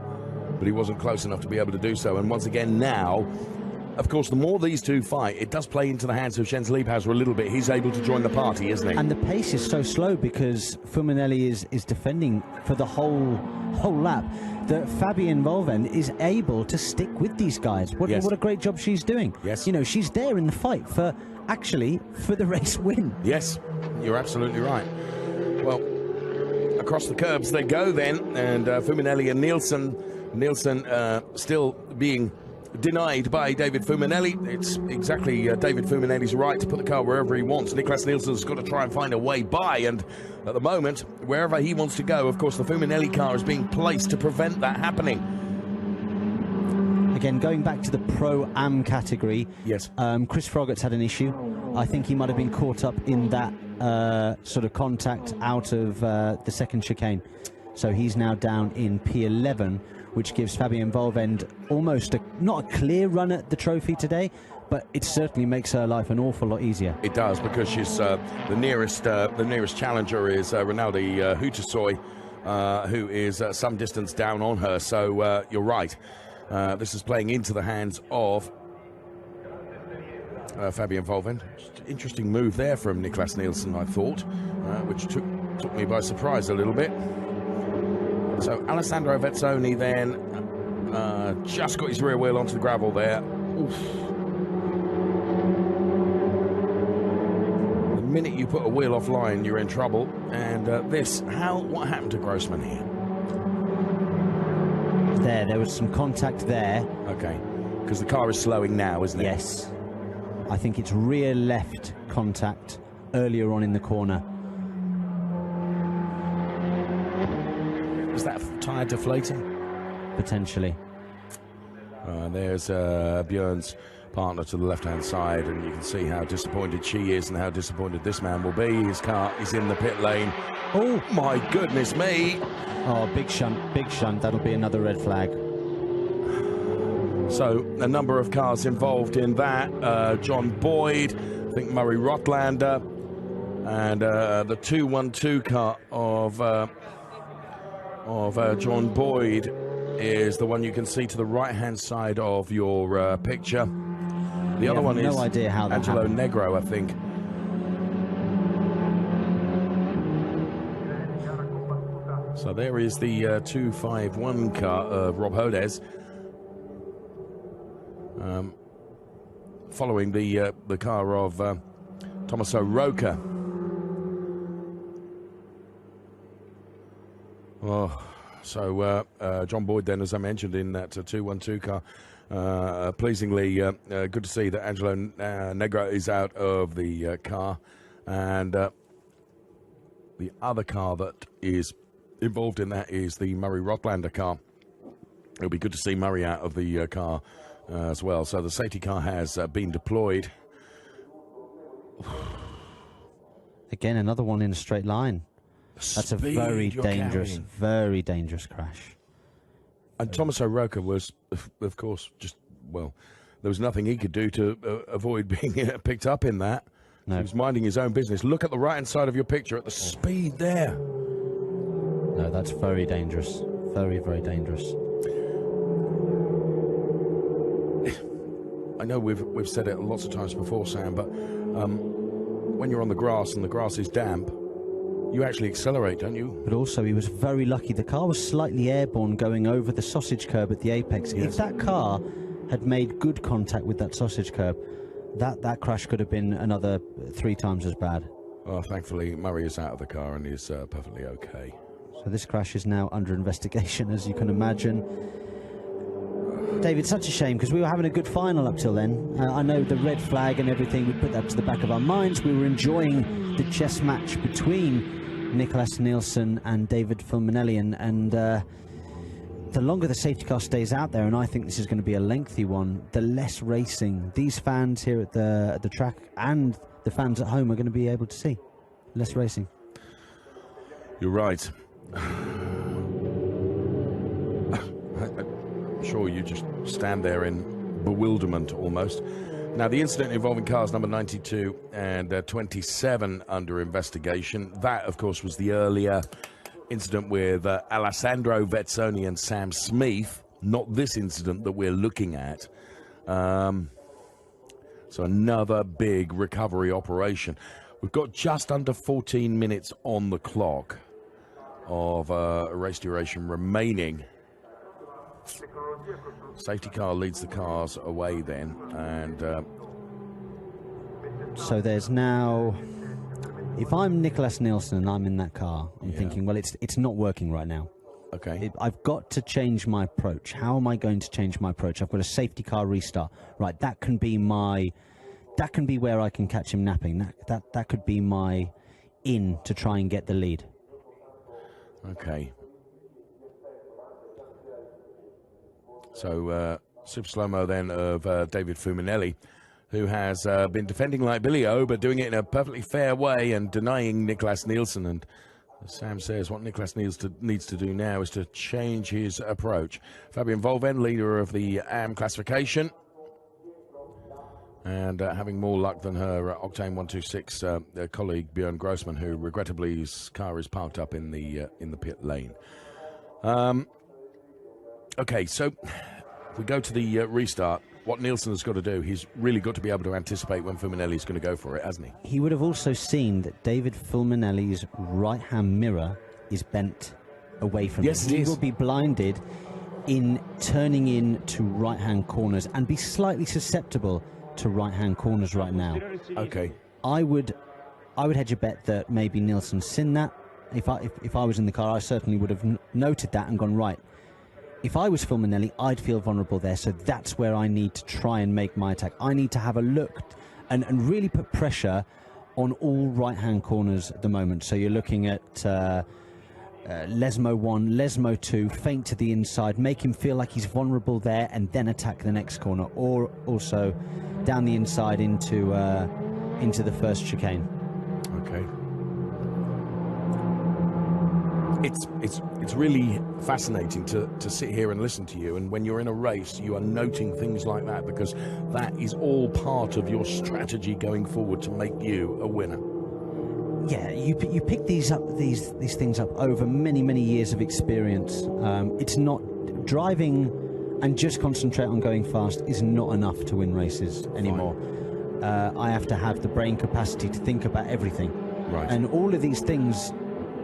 A: but he wasn't close enough to be able to do so. And once again now, of course, the more these two fight, it does play into the hands of Jens Liebhauser a little bit. He's able to join the party, isn't he?
B: And the pace is so slow because Fuminelli is defending for the whole lap, that Fabian Volvend is able to stick with these guys. What a great job she's doing.
A: Yes.
B: You know, she's there in the fight for the race win.
A: Yes, you're absolutely right. Well, of across the curbs they go then, and Fuminelli and Nielsen still being denied by David Fuminelli. It's exactly David Fuminelli's right to put the car wherever he wants. Niklas Nielsen's got to try and find a way by, and at the moment, wherever he wants to go, of course, the Fuminelli car is being placed to prevent that happening.
B: Again, going back to the Pro-Am category,
A: yes,
B: Chris Froggatt's had an issue. I think he might have been caught up in that sort of contact out of the second chicane. So he's now down in P11, which gives Fabienne Volvend almost not a clear run at the trophy today, but it certainly makes her life an awful lot easier.
A: It does, because she's the nearest challenger is Rinaldi Hutasoy, who is some distance down on her. So you're right. This is playing into the hands of Fabienne Volvend. Interesting move there from Niklas Nielsen, I thought, which took me by surprise a little bit. So Alessandro Vezzoni then just got his rear wheel onto the gravel there. Oof. The minute you put a wheel offline, you're in trouble. And what happened to Grossman here?
B: There was some contact there.
A: Okay, because the car is slowing now, isn't it?
B: Yes. I think it's rear left contact earlier on in the corner.
A: Is that tyre deflating?
B: Potentially.
A: There's Björn's partner to the left-hand side, and you can see how disappointed she is and how disappointed this man will be. His car is in the pit lane. Oh, my goodness me.
B: Oh, big shunt, big shunt. That'll be another red flag.
A: So, a number of cars involved in that. John Boyd, I think Murray Rotlander, and the 212 car of John Boyd is the one you can see to the right-hand side of your picture. The other one is
B: no idea how that
A: Angelo
B: happened.
A: Negro, I think. So there is the 251 car of Rob Hodes, following the car of Tommaso Roca. Oh, so John Boyd then, as I mentioned, in that 212 car. Pleasingly, good to see that Angelo Negro is out of the car, and the other car that is involved in that is the Murray Rotlander car. It'll be good to see Murray out of the car as well. So the safety car has been deployed.
B: Again, another one in a straight line. That's a very dangerous crash.
A: And Tommaso Roca was, of course, there was nothing he could do to avoid being picked up in that. No. He was minding his own business. Look at the right-hand side of your picture at the speed there.
B: No, that's very dangerous. Very, very dangerous.
A: I know we've said it lots of times before, Sam, but when you're on the grass and the grass is damp, you actually accelerate, don't you?
B: But also, he was very lucky. The car was slightly airborne going over the sausage curb at the apex. Yes. If that car had made good contact with that sausage curb, that crash could have been another 3 times as bad.
A: Well, thankfully, Murray is out of the car and is perfectly okay.
B: So this crash is now under investigation, as you can imagine. David, such a shame, because we were having a good final up till then. I know the red flag and everything, we put that to the back of our minds. We were enjoying the chess match between Niklas Nielsen and David Fuminelli, and the longer the safety car stays out there, and I think this is going to be a lengthy one, the less racing these fans here at the track and the fans at home are going to be able to see. Less racing.
A: You're right. I'm sure you just stand there in bewilderment almost. Now, the incident involving cars number 92 and 27 under investigation. That, of course, was the earlier incident with Alessandro Vezzoni and Sam Smith, not this incident that we're looking at. So another big recovery operation. We've got just under 14 minutes on the clock of race duration remaining. Safety car leads the cars away then, and
B: so there's now If I'm Nicholas Nielsen and I'm in that car, I'm thinking, well, it's not working right now.
A: Okay.
B: I've got to change my approach. How am I going to change my approach? I've got a safety car restart. Right, that can be where I can catch him napping. That could be my in to try and get the lead.
A: Okay. So, super slow-mo then of David Fuminelli, who has been defending like Billy O, but doing it in a perfectly fair way and denying Nicholas Nielsen. And as Sam says, what Nicholas needs to do now is to change his approach. Fabian Volven, leader of the AM classification, and having more luck than her Octane 126 colleague Björn Grossman, who regrettably his car is parked up in the pit lane. Okay, so if we go to the restart, what Nielsen has got to do, he's really got to be able to anticipate when Fulminelli's going to go for it, hasn't he?
B: He would have also seen that David Fulminelli's right-hand mirror is bent away from him. He will be blinded in turning in to right-hand corners and be slightly susceptible to right-hand corners right now.
A: Okay.
B: I would hedge a bet that maybe Nielsen's seen that. If I was in the car, I certainly would have noted that and gone, right, if I was Fulminelli, I'd feel vulnerable there, so that's where I need to try and make my attack. I need to have a look and really put pressure on all right-hand corners at the moment. So you're looking at Lesmo 1, Lesmo 2, feint to the inside, make him feel like he's vulnerable there, and then attack the next corner, or also down the inside into the first chicane.
A: Okay. It's really fascinating to sit here and listen to you, and when you're in a race you are noting things like that, because that is all part of your strategy going forward to make you a winner.
B: Yeah, you pick these things up over many years of experience. It's not driving and just concentrate on going fast is not enough to win races anymore. I have to have the brain capacity to think about everything,
A: right?
B: And all of these things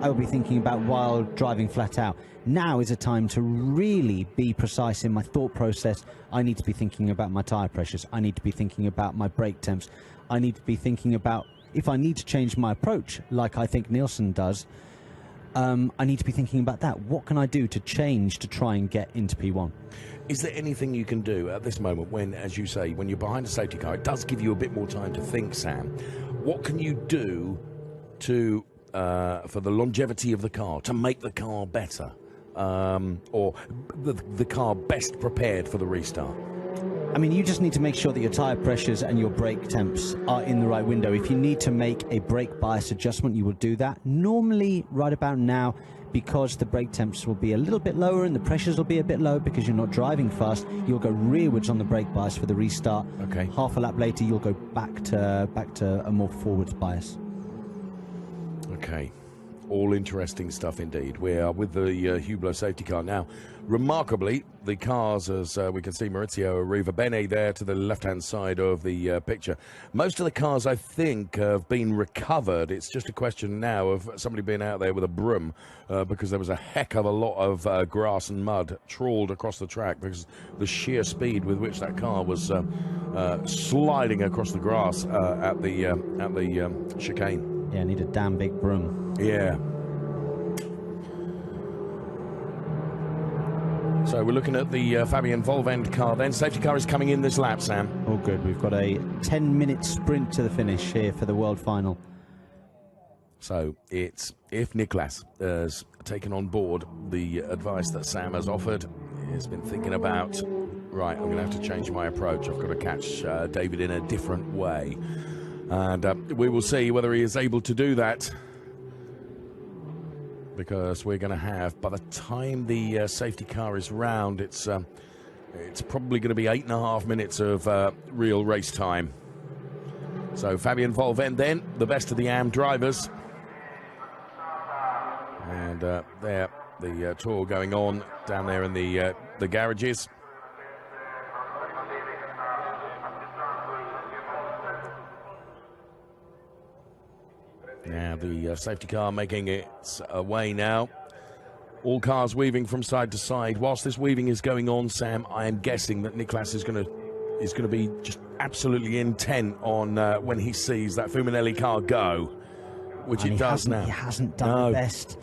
B: I will be thinking about while driving flat out. Now is a time to really be precise in my thought process. I need to be thinking about my tyre pressures. I need to be thinking about my brake temps. I need to be thinking about if I need to change my approach, like I think Nielsen does. I need to be thinking about that. What can I do to change to try and get into P1?
A: Is there anything you can do at this moment when, as you say, when you're behind a safety car, it does give you a bit more time to think, Sam? What can you do to for the longevity of the car, to make the car better, or the car best prepared for the restart?
B: I mean, you just need to make sure that your tyre pressures and your brake temps are in the right window. If you need to make a brake bias adjustment, you will do that. Normally, right about now, because the brake temps will be a little bit lower and the pressures will be a bit low because you're not driving fast, you'll go rearwards on the brake bias for the restart.
A: Okay.
B: Half a lap later, you'll go back to a more forwards bias.
A: Okay, all interesting stuff indeed. We are with the Hublot safety car now. Remarkably, the cars, as we can see, Maurizio Arrivabene there to the left-hand side of the picture. Most of the cars, I think, have been recovered. It's just a question now of somebody being out there with a broom because there was a heck of a lot of grass and mud trawled across the track because the sheer speed with which that car was sliding across the grass at the chicane.
B: Yeah, I need a damn big broom.
A: Yeah. So we're looking at the Fabian Volvend car then. Safety car is coming in this lap, Sam.
B: Oh, good. We've got a 10-minute sprint to the finish here for the world final.
A: So it's if Niklas has taken on board the advice that Sam has offered, he's been thinking about, right, I'm going to have to change my approach. I've got to catch David in a different way. And we will see whether he is able to do that, because we're going to have, by the time the safety car is round, it's probably going to be 8.5 minutes of real race time. So Fabian Volven then, the best of the AM drivers. And there, the tour going on down there in the garages. Now the safety car making its way now. All cars weaving from side to side. Whilst this weaving is going on, Sam, I am guessing that Niklas is going to be just absolutely intent on when he sees that Fuminelli car go. which it does now.
B: He hasn't done the best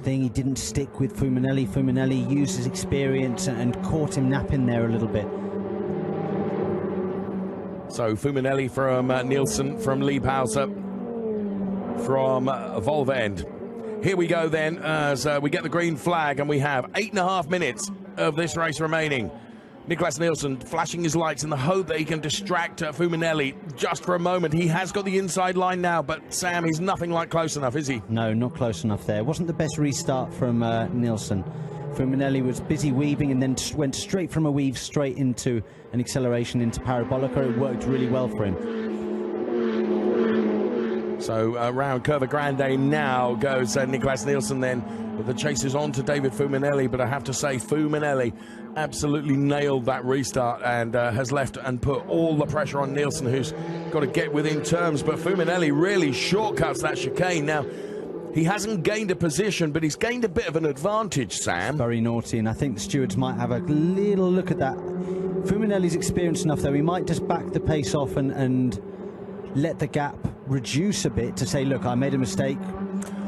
B: thing. He didn't stick with Fuminelli. Fuminelli used his experience and caught him napping there a little bit.
A: So Fuminelli from Nielsen, from Liebhauser, from Volvend. Here we go then, as we get the green flag, and we have 8.5 minutes of this race remaining. Niklas Nielsen flashing his lights in the hope that he can distract Fuminelli just for a moment. He has got the inside line now, but Sam, he's nothing like close enough, is he?
B: No, not close enough there. It wasn't the best restart from Nielsen. Fuminelli was busy weaving and then went straight from a weave straight into an acceleration into Parabolica. It worked really well for him.
A: So around Curva Grande now goes Niklas Nielsen then. The chase is on to David Fuminelli, but I have to say Fuminelli absolutely nailed that restart and has left and put all the pressure on Nielsen, who's got to get within terms. But Fuminelli really shortcuts that chicane. Now, he hasn't gained a position, but he's gained a bit of an advantage, Sam.
B: Very naughty, and I think the stewards might have a little look at that. Fuminelli's experienced enough, though. He might just back the pace off and let the gap reduce a bit to say, look, I made a mistake.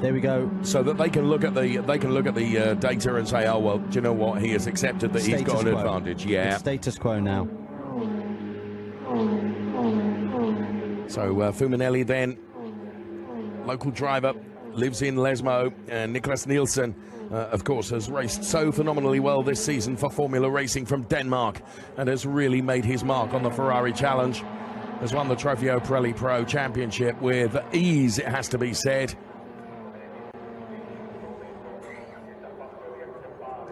B: There we go.
A: So that they can look at the data and say, oh well, do you know what? He has accepted that he's got an advantage. Yeah.
B: It's status quo now.
A: So Fuminelli then, local driver, lives in Lesmo, and Niklas Nielsen, of course, has raced so phenomenally well this season for Formula Racing from Denmark and has really made his mark on the Ferrari Challenge. Has won the Trofeo Pirelli Pro Championship with ease, it has to be said.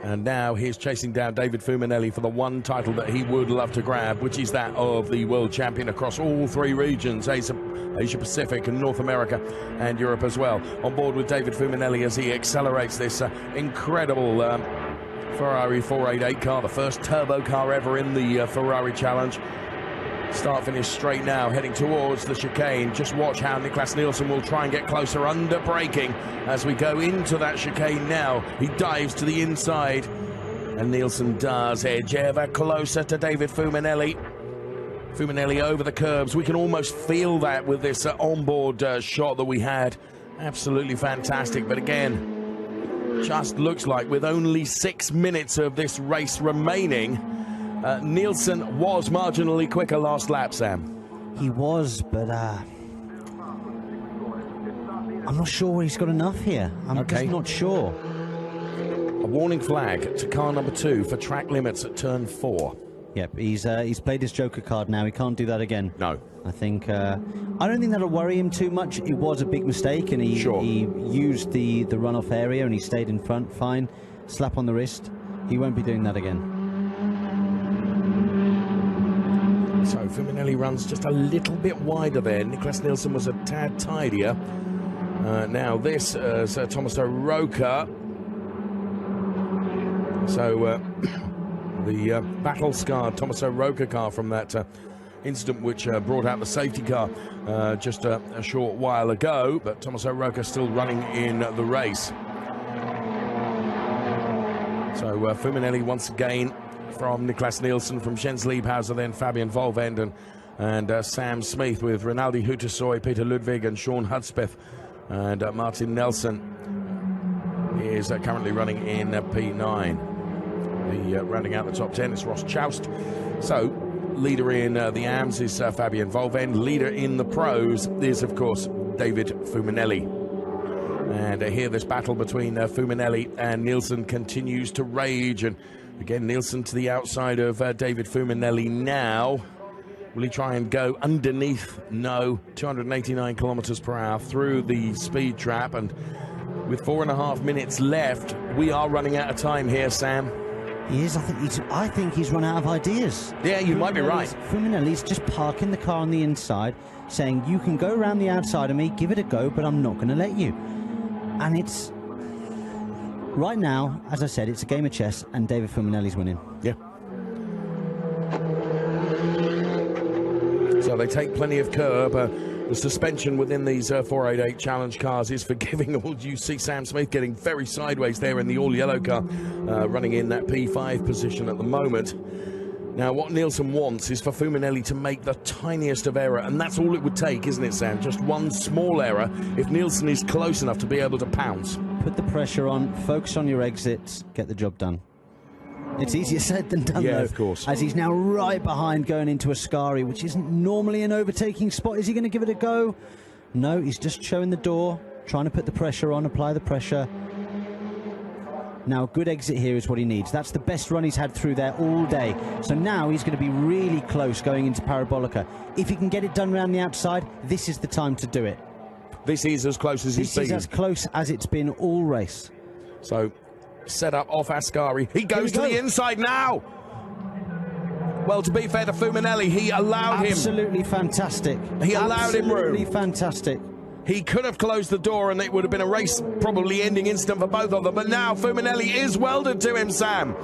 A: And now he's chasing down David Fuminelli for the one title that he would love to grab, which is that of the world champion across all three regions, Asia Pacific and North America and Europe as well. On board with David Fuminelli as he accelerates this incredible Ferrari 488 car, the first turbo car ever in the Ferrari Challenge. Start finish straight now, heading towards the chicane. Just watch how Niklas Nielsen will try and get closer under braking as we go into that chicane now. He dives to the inside, and Nielsen does edge ever closer to David Fuminelli. Fuminelli over the curbs. We can almost feel that with this onboard shot that we had. Absolutely fantastic, but again, just looks like with only 6 minutes of this race remaining, Nielsen was marginally quicker last lap, Sam.
B: He was, but I'm not sure he's got enough here. I'm just not sure.
A: A warning flag to car number 2 for track limits at turn 4.
B: Yep, he's played his joker card now. He can't do that again.
A: No.
B: I think I don't think that'll worry him too much. It was a big mistake, and he used the runoff area and he stayed in front. Fine. Slap on the wrist. He won't be doing that again.
A: So Fuminelli runs just a little bit wider there. Niklas Nielsen was a tad tidier. Now this is Tommaso Roca. So the battle-scarred Tommaso Roca car from that incident which brought out the safety car just a short while ago, but Tommaso Roca still running in the race. So Fuminelli once again from Niklas Nielsen, from Jens Liebhauser, then Fabian Volvend and Sam Smith, with Rinaldi Hutasoy, Peter Ludwig and Sean Hudspeth, and Martin Nelson is currently running in P9. Rounding out the top 10 is Ross Choust. So leader in the AMS is Fabian Volvend. Leader in the pros is, of course, David Fuminelli. And here this battle between Fuminelli and Nielsen continues to rage, and again, Nielsen to the outside of David Fuminelli now. Will he try and go underneath? No. 289 kilometers per hour through the speed trap, and with 4.5 minutes left, we are running out of time here, Sam.
B: He is. I think he's run out of ideas.
A: Yeah, you might be right.
B: Fuminelli's just parking the car on the inside, saying, you can go around the outside of me, give it a go, but I'm not going to let you. And it's... Right now, as I said, it's a game of chess, and David Fuminelli's winning.
A: Yeah. So they take plenty of curb. The suspension within these 488 Challenge cars is forgiving. You see Sam Smith getting very sideways there in the all-yellow car, running in that P5 position at the moment. Now, what Nielsen wants is for Fuminelli to make the tiniest of error, and that's all it would take, isn't it, Sam? Just one small error if Nielsen is close enough to be able to pounce.
B: Put the pressure on, focus on your exits, get the job done. It's easier said than done,
A: yeah,
B: though.
A: Of course.
B: As he's now right behind going into Ascari, which isn't normally an overtaking spot. Is he going to give it a go? No, he's just showing the door, trying to put the pressure on, apply the pressure. Now, a good exit here is what he needs. That's the best run he's had through there all day. So now he's going to be really close going into Parabolica. If he can get it done around the outside, this is the time to do it.
A: This is as close as he's been.
B: This is as close as it's been all race.
A: So, set up off Ascari. He goes to the inside now. Well, to be fair to Fuminelli, he allowed him.
B: Absolutely fantastic.
A: He allowed him room.
B: Absolutely fantastic.
A: He could have closed the door and it would have been a race probably ending instant for both of them. But now Fuminelli is welded to him, Sam.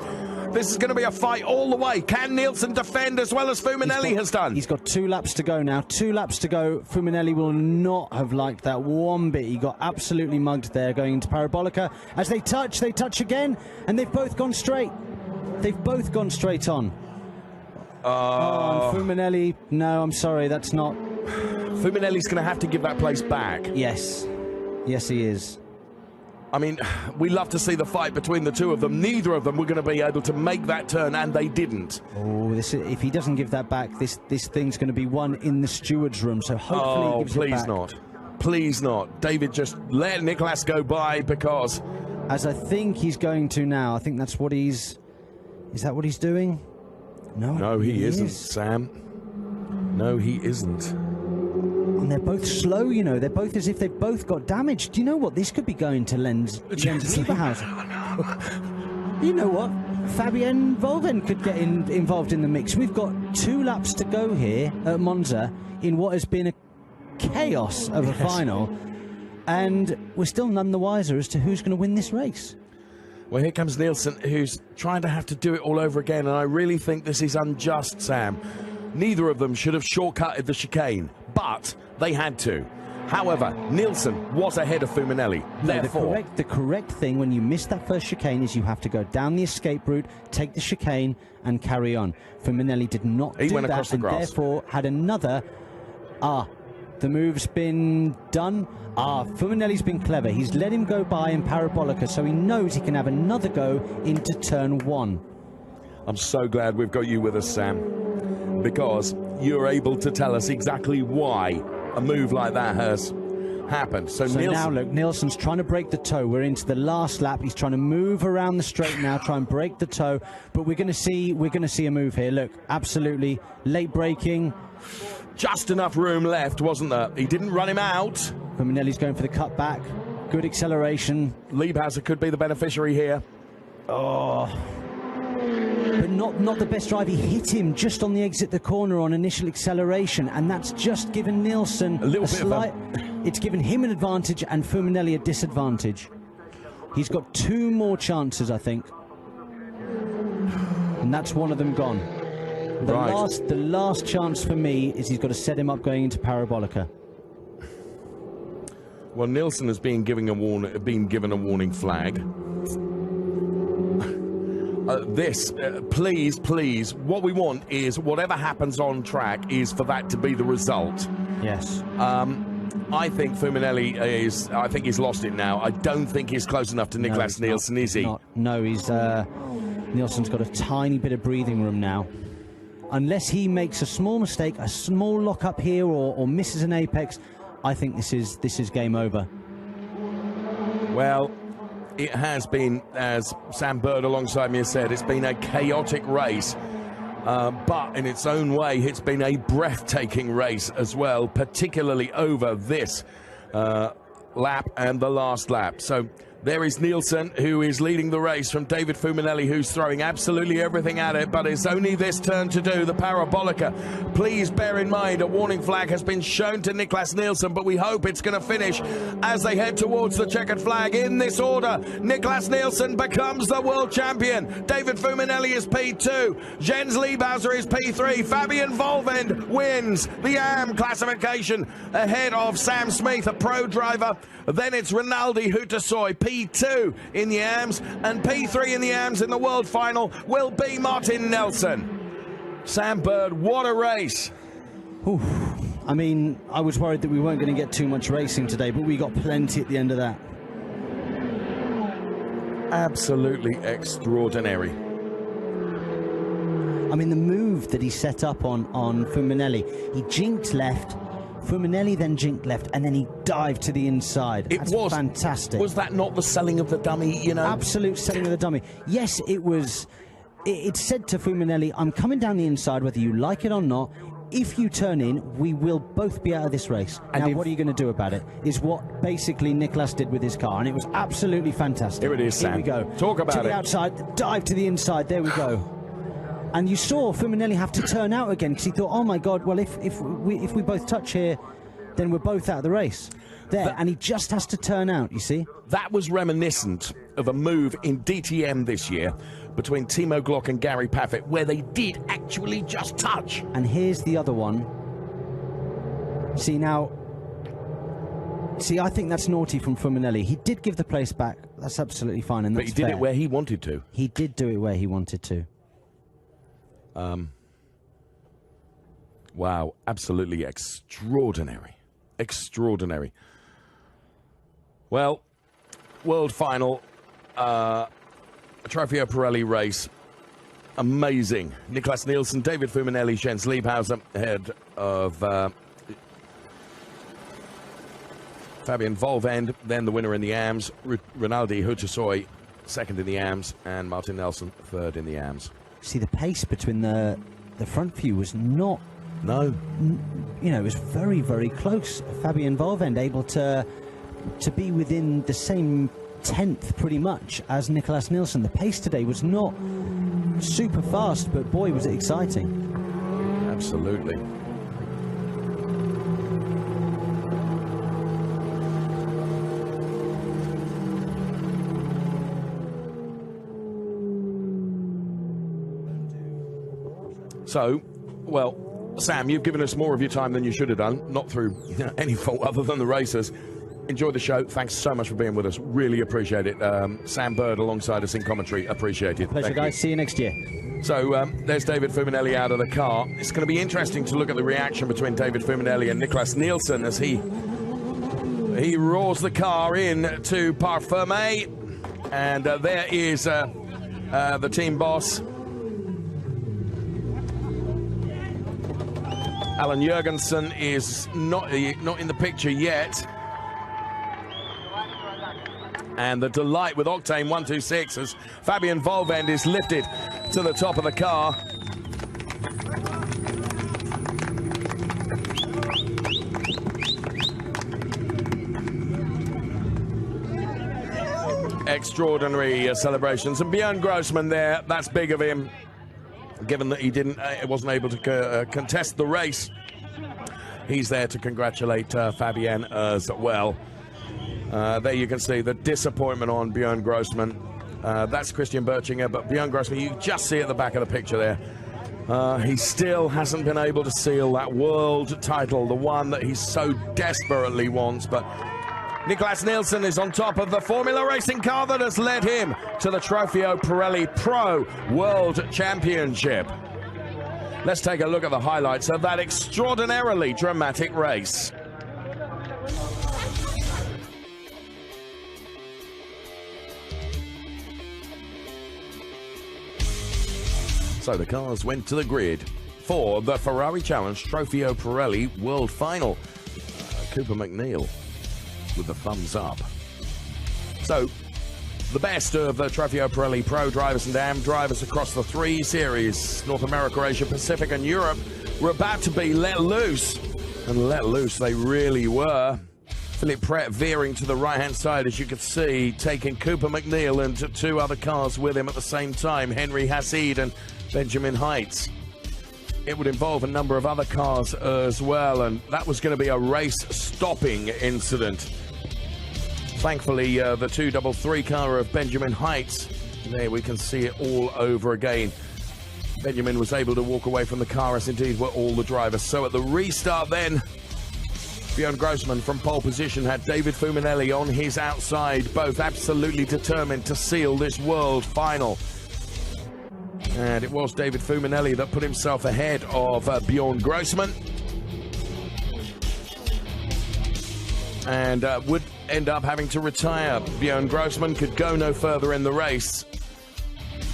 A: This is going to be a fight all the way. Can Nielsen defend as well as Fuminelli has done? He's
B: got 2 laps to go now. 2 laps to go. Fuminelli will not have liked that one bit. He got absolutely mugged there going into Parabolica. As they touch again, and they've both gone straight. They've both gone straight on. And Fuminelli, no, I'm sorry, that's not...
A: Fuminelli's going to have to give that place back.
B: Yes. Yes, he is.
A: I mean, we love to see the fight between the two of them. Neither of them were going to be able to make that turn, and they didn't.
B: Oh, if he doesn't give that back, this thing's going to be won in the steward's room, so hopefully he gives it back.
A: Please not. Please not. David, just let Nicholas go by, because...
B: As I think he's going to now. I think that's what he's... Is that what he's doing?
A: No, he isn't, Sam. No, he isn't.
B: And they're both slow, you know. They're both as if they've both got damage. Do you know what? This could be going to Lenz Lieberhausen. You know what? Fabian Volven could get involved in the mix. We've got 2 laps to go here at Monza in what has been a chaos of a final. And we're still none the wiser as to who's going to win this race.
A: Well, here comes Nielsen, who's trying to have to do it all over again, and I really think this is unjust, Sam. Neither of them should have shortcutted the chicane, but they had to. However, Nielsen was ahead of Fuminelli.
B: No, the correct thing when you miss that first chicane is you have to go down the escape route, take the chicane, and carry on. Fuminelli did not do that, and therefore had another... the move's been done. Fuminelli's been clever. He's let him go by in Parabolica, so he knows he can have another go into turn 1.
A: I'm so glad we've got you with us, Sam, because you're able to tell us exactly why a move like that has happened. So Nielsen...
B: now look, Nielsen's trying to break the toe. We're into the last lap. He's trying to move around the straight now, try and break the toe. But we're going to see a move here. Look, absolutely late braking.
A: Just enough room left, wasn't there? He didn't run him out.
B: Fuminelli's going for the cutback. Good acceleration.
A: Liebhauser could be the beneficiary here.
B: But not the best drive. He hit him just on the exit the corner on initial acceleration, and that's just given Nielsen a slight... It's given him an advantage and Fuminelli a disadvantage. He's got 2 more chances, I think. And that's one of them gone. The last chance for me is he's got to set him up going into Parabolica.
A: Well, Nielsen has been given a warning flag. Please, what we want is whatever happens on track is for that to be the result.
B: Yes.
A: I think Fuminelli is... I think he's lost it now. I don't think he's close enough to Nicholas Nielsen, is he?
B: No, he's... Nielsen's got a tiny bit of breathing room now. Unless he makes a small mistake, a small lock up here, or misses an apex, I think this is game over.
A: Well, it has been, as Sam Bird alongside me has said, it's been a chaotic race. But in its own way, it's been a breathtaking race as well, particularly over this lap and the last lap. So there is Nielsen, who is leading the race from David Fuminelli, who's throwing absolutely everything at it, but it's only this turn to do, the Parabolica. Please bear in mind, a warning flag has been shown to Nicholas Nielsen, but we hope it's going to finish as they head towards the checkered flag. In this order, Nicholas Nielsen becomes the world champion. David Fuminelli is P2. Jens Liebhauser is P3. Fabian Volvend wins the AM classification ahead of Sam Smith, a pro driver. Then it's Rinaldi Hutasoy, P2 in the AMs, and P3 in the AMs in the world final will be Martin Nelson. Sam Bird, what a race!
B: Oof. I mean, I was worried that we weren't going to get too much racing today, but we got plenty at the end of that.
A: Absolutely extraordinary.
B: I mean, the move that he set up on Fuminelli, he jinked left, Fuminelli then jinked left, and then he dived to the inside. That's fantastic.
A: Was that not the selling of the dummy, you know?
B: Absolute selling of the dummy. Yes, it was. It said to Fuminelli, I'm coming down the inside whether you like it or not. If you turn in, we will both be out of this race. And now, what are you going to do about it? Is what basically Nicholas did with his car, and it was absolutely fantastic.
A: Here it is, Sam.
B: Here we go.
A: Talk about it.
B: To the outside, dive to the inside. There we go. And you saw Fuminelli have to turn out again because he thought, oh my God, well, if we both touch here, then we're both out of the race. And he just has to turn out, you see.
A: That was reminiscent of a move in DTM this year between Timo Glock and Gary Paffett, where they did actually just touch.
B: And here's the other one. See, I think that's naughty from Fuminelli. He did give the place back. That's absolutely fine, and that's
A: But he did
B: fair.
A: it where he wanted to.
B: He did do it where he wanted to.
A: Wow, absolutely extraordinary. Extraordinary. Well, world final, Trofeo Pirelli race. Amazing. Niklas Nielsen, David Fuminelli, Jens Liebhauser ahead of Fabian Volvend, then the winner in the AMS, Rinaldi Hutasoy second in the AMS, and Martin Nelson third in the AMS.
B: See, the pace between the front few was not...
A: No.
B: You know, it was very, very close. Fabian Volvend able to be within the same tenth, pretty much, as Nicholas Nielsen. The pace today was not super fast, but boy, was it exciting.
A: Absolutely. So, well, Sam, you've given us more of your time than you should have done, not through any fault other than the racers. Enjoy the show. Thanks so much for being with us. Really appreciate it. Sam Bird alongside us in commentary. Appreciate it.
B: Pleasure, guys. See you next year.
A: So there's David Fuminelli out of the car. It's going to be interesting to look at the reaction between David Fuminelli and Niklas Nielsen as he roars the car in to Parfume. And there is the team boss, Alan Jurgensen, is not in the picture yet. And the delight with Octane 126 as Fabian Volvend is lifted to the top of the car. Extraordinary celebrations. And Björn Grossman there, that's big of him, given that he wasn't able to contest the race. He's there to congratulate Fabian as well. There you can see the disappointment on Björn Grossman. That's Christian Berchinger, but Björn Grossman, you just see at the back of the picture there. He still hasn't been able to seal that world title, the one that he so desperately wants. But Niklas Nielsen is on top of the Formula Racing car that has led him to the Trofeo Pirelli Pro World Championship. Let's take a look at the highlights of that extraordinarily dramatic race. So the cars went to the grid for the Ferrari Challenge Trofeo Pirelli World Final. Cooper McNeil with the thumbs up. So the best of the Trofeo Pirelli Pro drivers and AM drivers across the three series, North America, Asia Pacific and Europe, were about to be let loose. And let loose they really were. Philip Pret veering to the right-hand side, as you can see, taking Cooper McNeil and two other cars with him at the same time, Henry Hassid and Benjamin Heights. It would involve a number of other cars as well, and that was going to be a race-stopping incident. Thankfully, the 233 car of Benjamin Heights, there we can see it all over again. Benjamin was able to walk away from the car, as indeed were all the drivers. So at the restart then, Björn Grossman from pole position had David Fuminelli on his outside, both absolutely determined to seal this world final. And it was David Fuminelli that put himself ahead of Bjorn Grossman. And would end up having to retire. Bjorn Grossman could go no further in the race.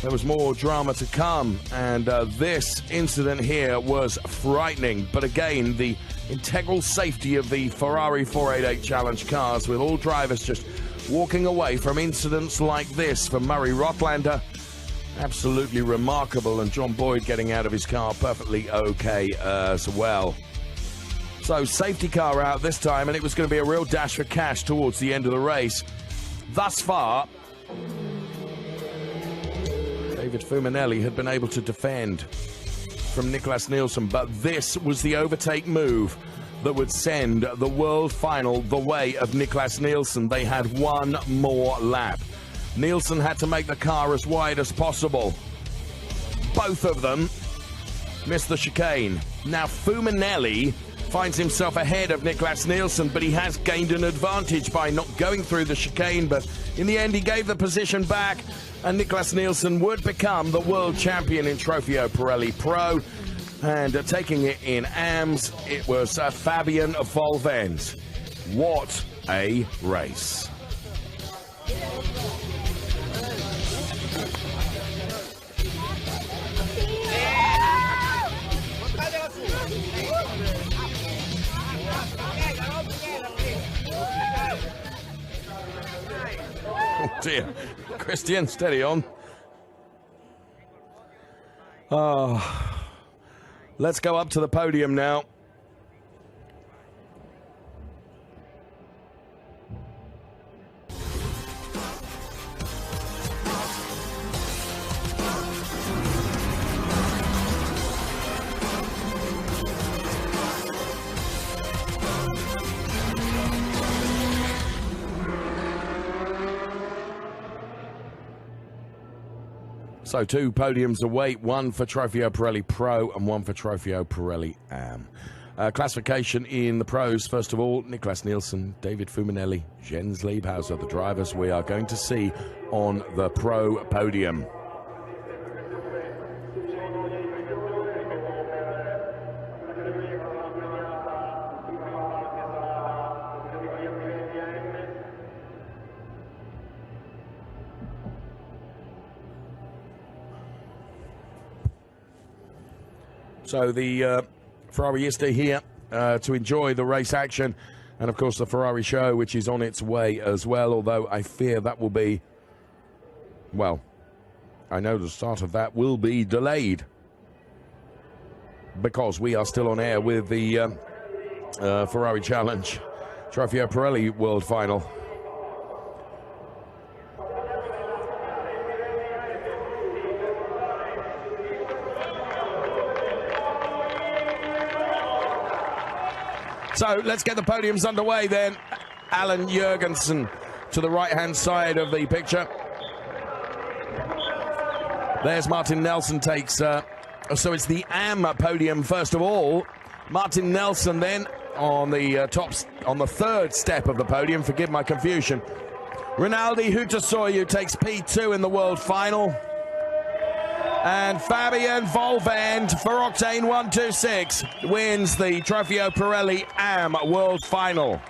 A: There was more drama to come, and this incident here was frightening. But again, the integral safety of the Ferrari 488 Challenge cars, with all drivers just walking away from incidents like this for Murray Rothlander, absolutely remarkable, and John Boyd getting out of his car perfectly okay as well. So safety car out this time, and it was going to be a real dash for cash towards the end of the race. Thus far, David Fuminelli had been able to defend from Niklas Nielsen, but this was the overtake move that would send the world final the way of Niklas Nielsen. They had one more lap. Nielsen had to make the car as wide as possible. Both of them missed the chicane. Now Fuminelli finds himself ahead of Niklas Nielsen, but he has gained an advantage by not going through the chicane, but in the end he gave the position back, and Niklas Nielsen would become the world champion in Trofeo Pirelli Pro. And taking it in AMS, it was Fabian Volvend. What a race. Oh dear. Christian, steady on. Oh, let's go up to the podium now. So 2 podiums await, one for Trofeo Pirelli Pro and one for Trofeo Pirelli AM. Classification in the pros, first of all, Niklas Nielsen, David Fuminelli, Jens Liebhauser, the drivers we are going to see on the pro podium. So the Ferrariista here to enjoy the race action, and of course the Ferrari show, which is on its way as well, although I fear that will be, well, I know the start of that will be delayed because we are still on air with the Ferrari Challenge Trofeo Pirelli World Final. So let's get the podiums underway then. Alan Jurgensen to the right-hand side of the picture. There's Martin Nelson takes, so it's the AM podium first of all. Martin Nelson then on the on the third step of the podium, forgive my confusion. Rinaldi Hutasoyu takes P2 in the world final. And Fabian Volvend for Octane 126 wins the Trofeo Pirelli AM World Final.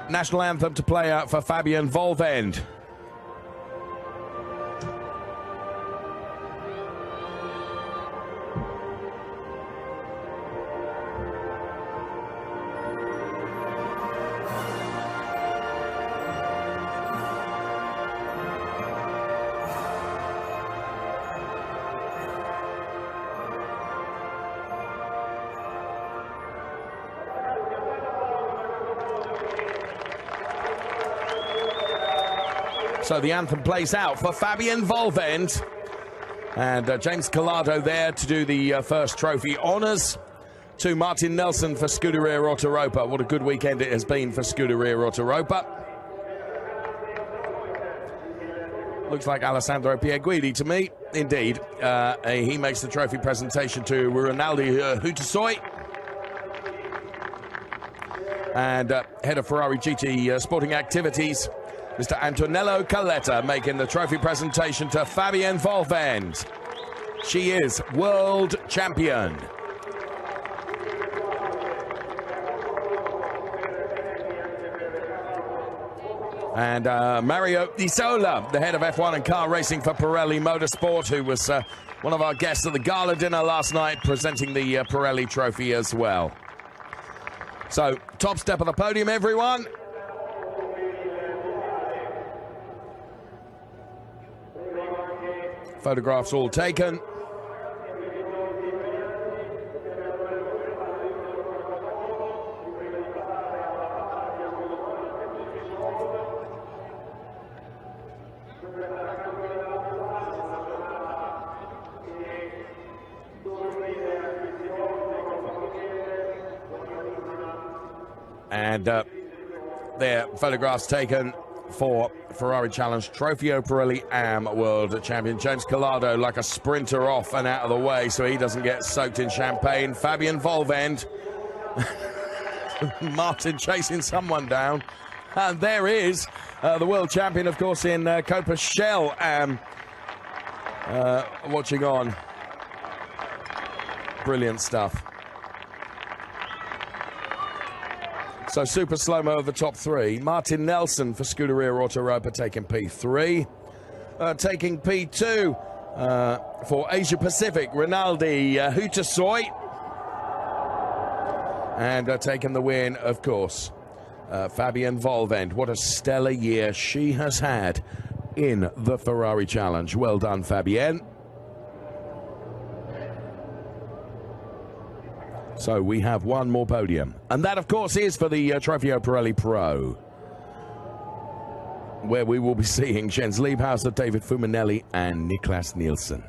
A: National anthem to play out for Fabian Volvend. So the anthem plays out for Fabian Volvend. And James Collado there to do the first trophy honours to Martin Nelson for Scuderia Autoropa. What a good weekend it has been for Scuderia Autoropa. Looks like Alessandro Pierguidi to me. Indeed, he makes the trophy presentation to Rinaldi Hutasoy. And head of Ferrari GT Sporting Activities, Mr. Antonello Caletta, making the trophy presentation to Fabienne Volvend. She is world champion. And Mario Isola, the head of F1 and car racing for Pirelli Motorsport, who was one of our guests at the gala dinner last night, presenting the Pirelli trophy as well. So, top step of the podium, everyone. Photographs all taken. And their photographs taken for Ferrari Challenge Trofeo Pirelli AM World Champion. James Collado like a sprinter off and out of the way so he doesn't get soaked in champagne. Fabienne Volvend. Martin chasing someone down. And there is the world champion, of course, in Copa Shell AM. Watching on. Brilliant stuff. So super slow-mo of the top three. Martin Nelson for Scuderia Autoropa taking P3. Taking P2 for Asia Pacific, Rinaldi Hutasoy. And taking the win, of course, Fabienne Volvend. What a stellar year she has had in the Ferrari Challenge. Well done, Fabienne. So we have one more podium. And that, of course, is for the Trofeo Pirelli Pro, where we will be seeing Jens Liebhauser, David Fuminelli, and Niklas Nielsen.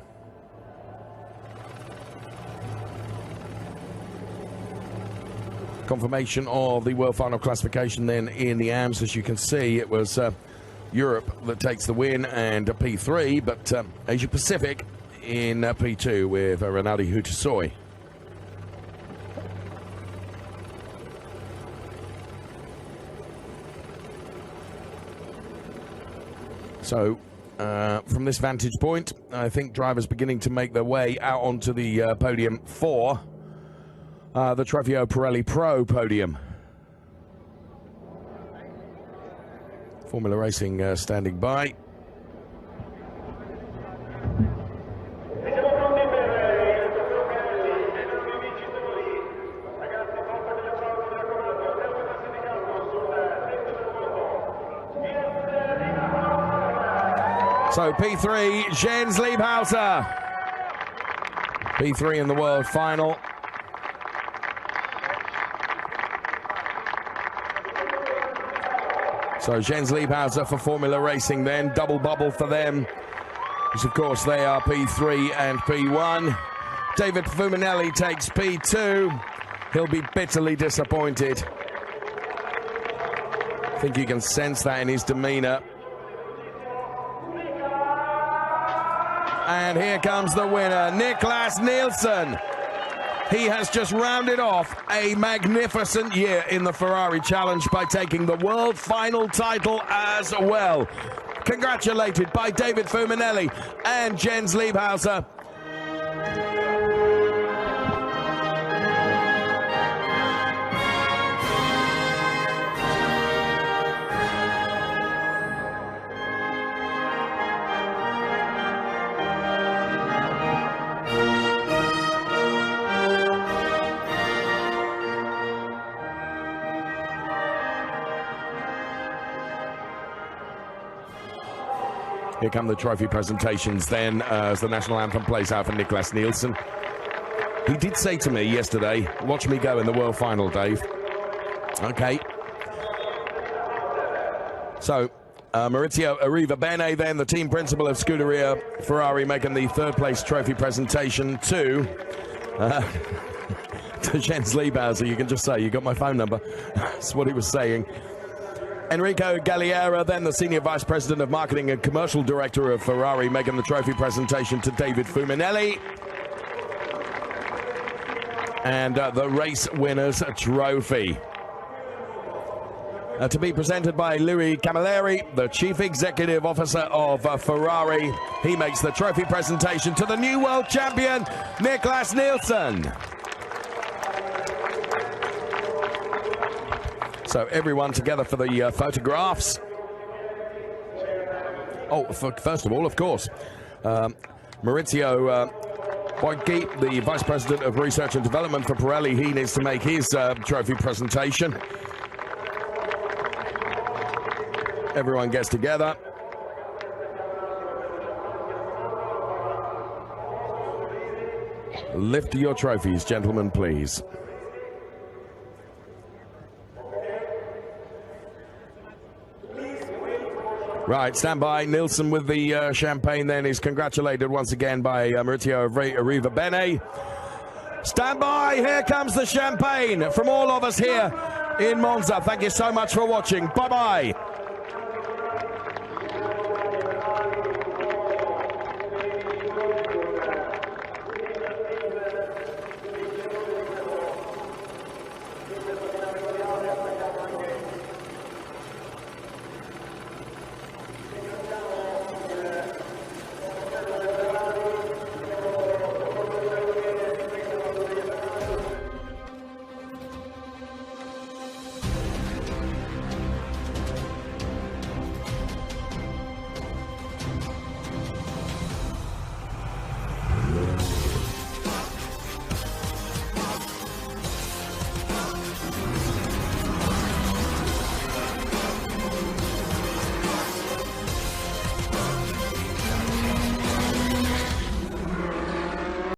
A: Confirmation of the World Final classification then in the AMS. As you can see, it was Europe that takes the win and P3, but Asia Pacific in P2 with Rinaldi Hutasoy. So, from this vantage point, I think drivers beginning to make their way out onto the podium for the Trofeo Pirelli Pro podium. Formula Racing standing by. So P3, Jens Liebhauser. P3 in the world final. So Jens Liebhauser for Formula Racing then. Double bubble for them. Because of course they are P3 and P1. David Fuminelli takes P2. He'll be bitterly disappointed. I think you can sense that in his demeanor. And here comes the winner, Niklas Nielsen. He has just rounded off a magnificent year in the Ferrari Challenge by taking the world final title as well. Congratulated by David Fuminelli and Jens Liebhauser. Here come the trophy presentations then as the national anthem plays out for Niklas Nielsen. He did say to me yesterday, watch me go in the world final, Dave. Okay. So, Maurizio Arrivabene then, the team principal of Scuderia Ferrari, making the third place trophy presentation to Jens Liebhauser. You can just say, you got my phone number. That's what he was saying. Enrico Galliera, then the Senior Vice President of Marketing and Commercial Director of Ferrari, making the trophy presentation to David Fuminelli. And the race winner's trophy. to be presented by Louis Camilleri, the Chief Executive Officer of Ferrari. He makes the trophy presentation to the new world champion, Niklas Nielsen. So everyone together for the photographs. Oh, first of all, of course, Maurizio Boinchi, the Vice President of Research and Development for Pirelli, he needs to make his trophy presentation. Everyone gets together. Lift your trophies, gentlemen, please. Right, stand by. Nielsen with the champagne then is congratulated once again by Maurizio Arrivabene. Stand by. Here comes the champagne from all of us here in Monza. Thank you so much for watching. Bye-bye.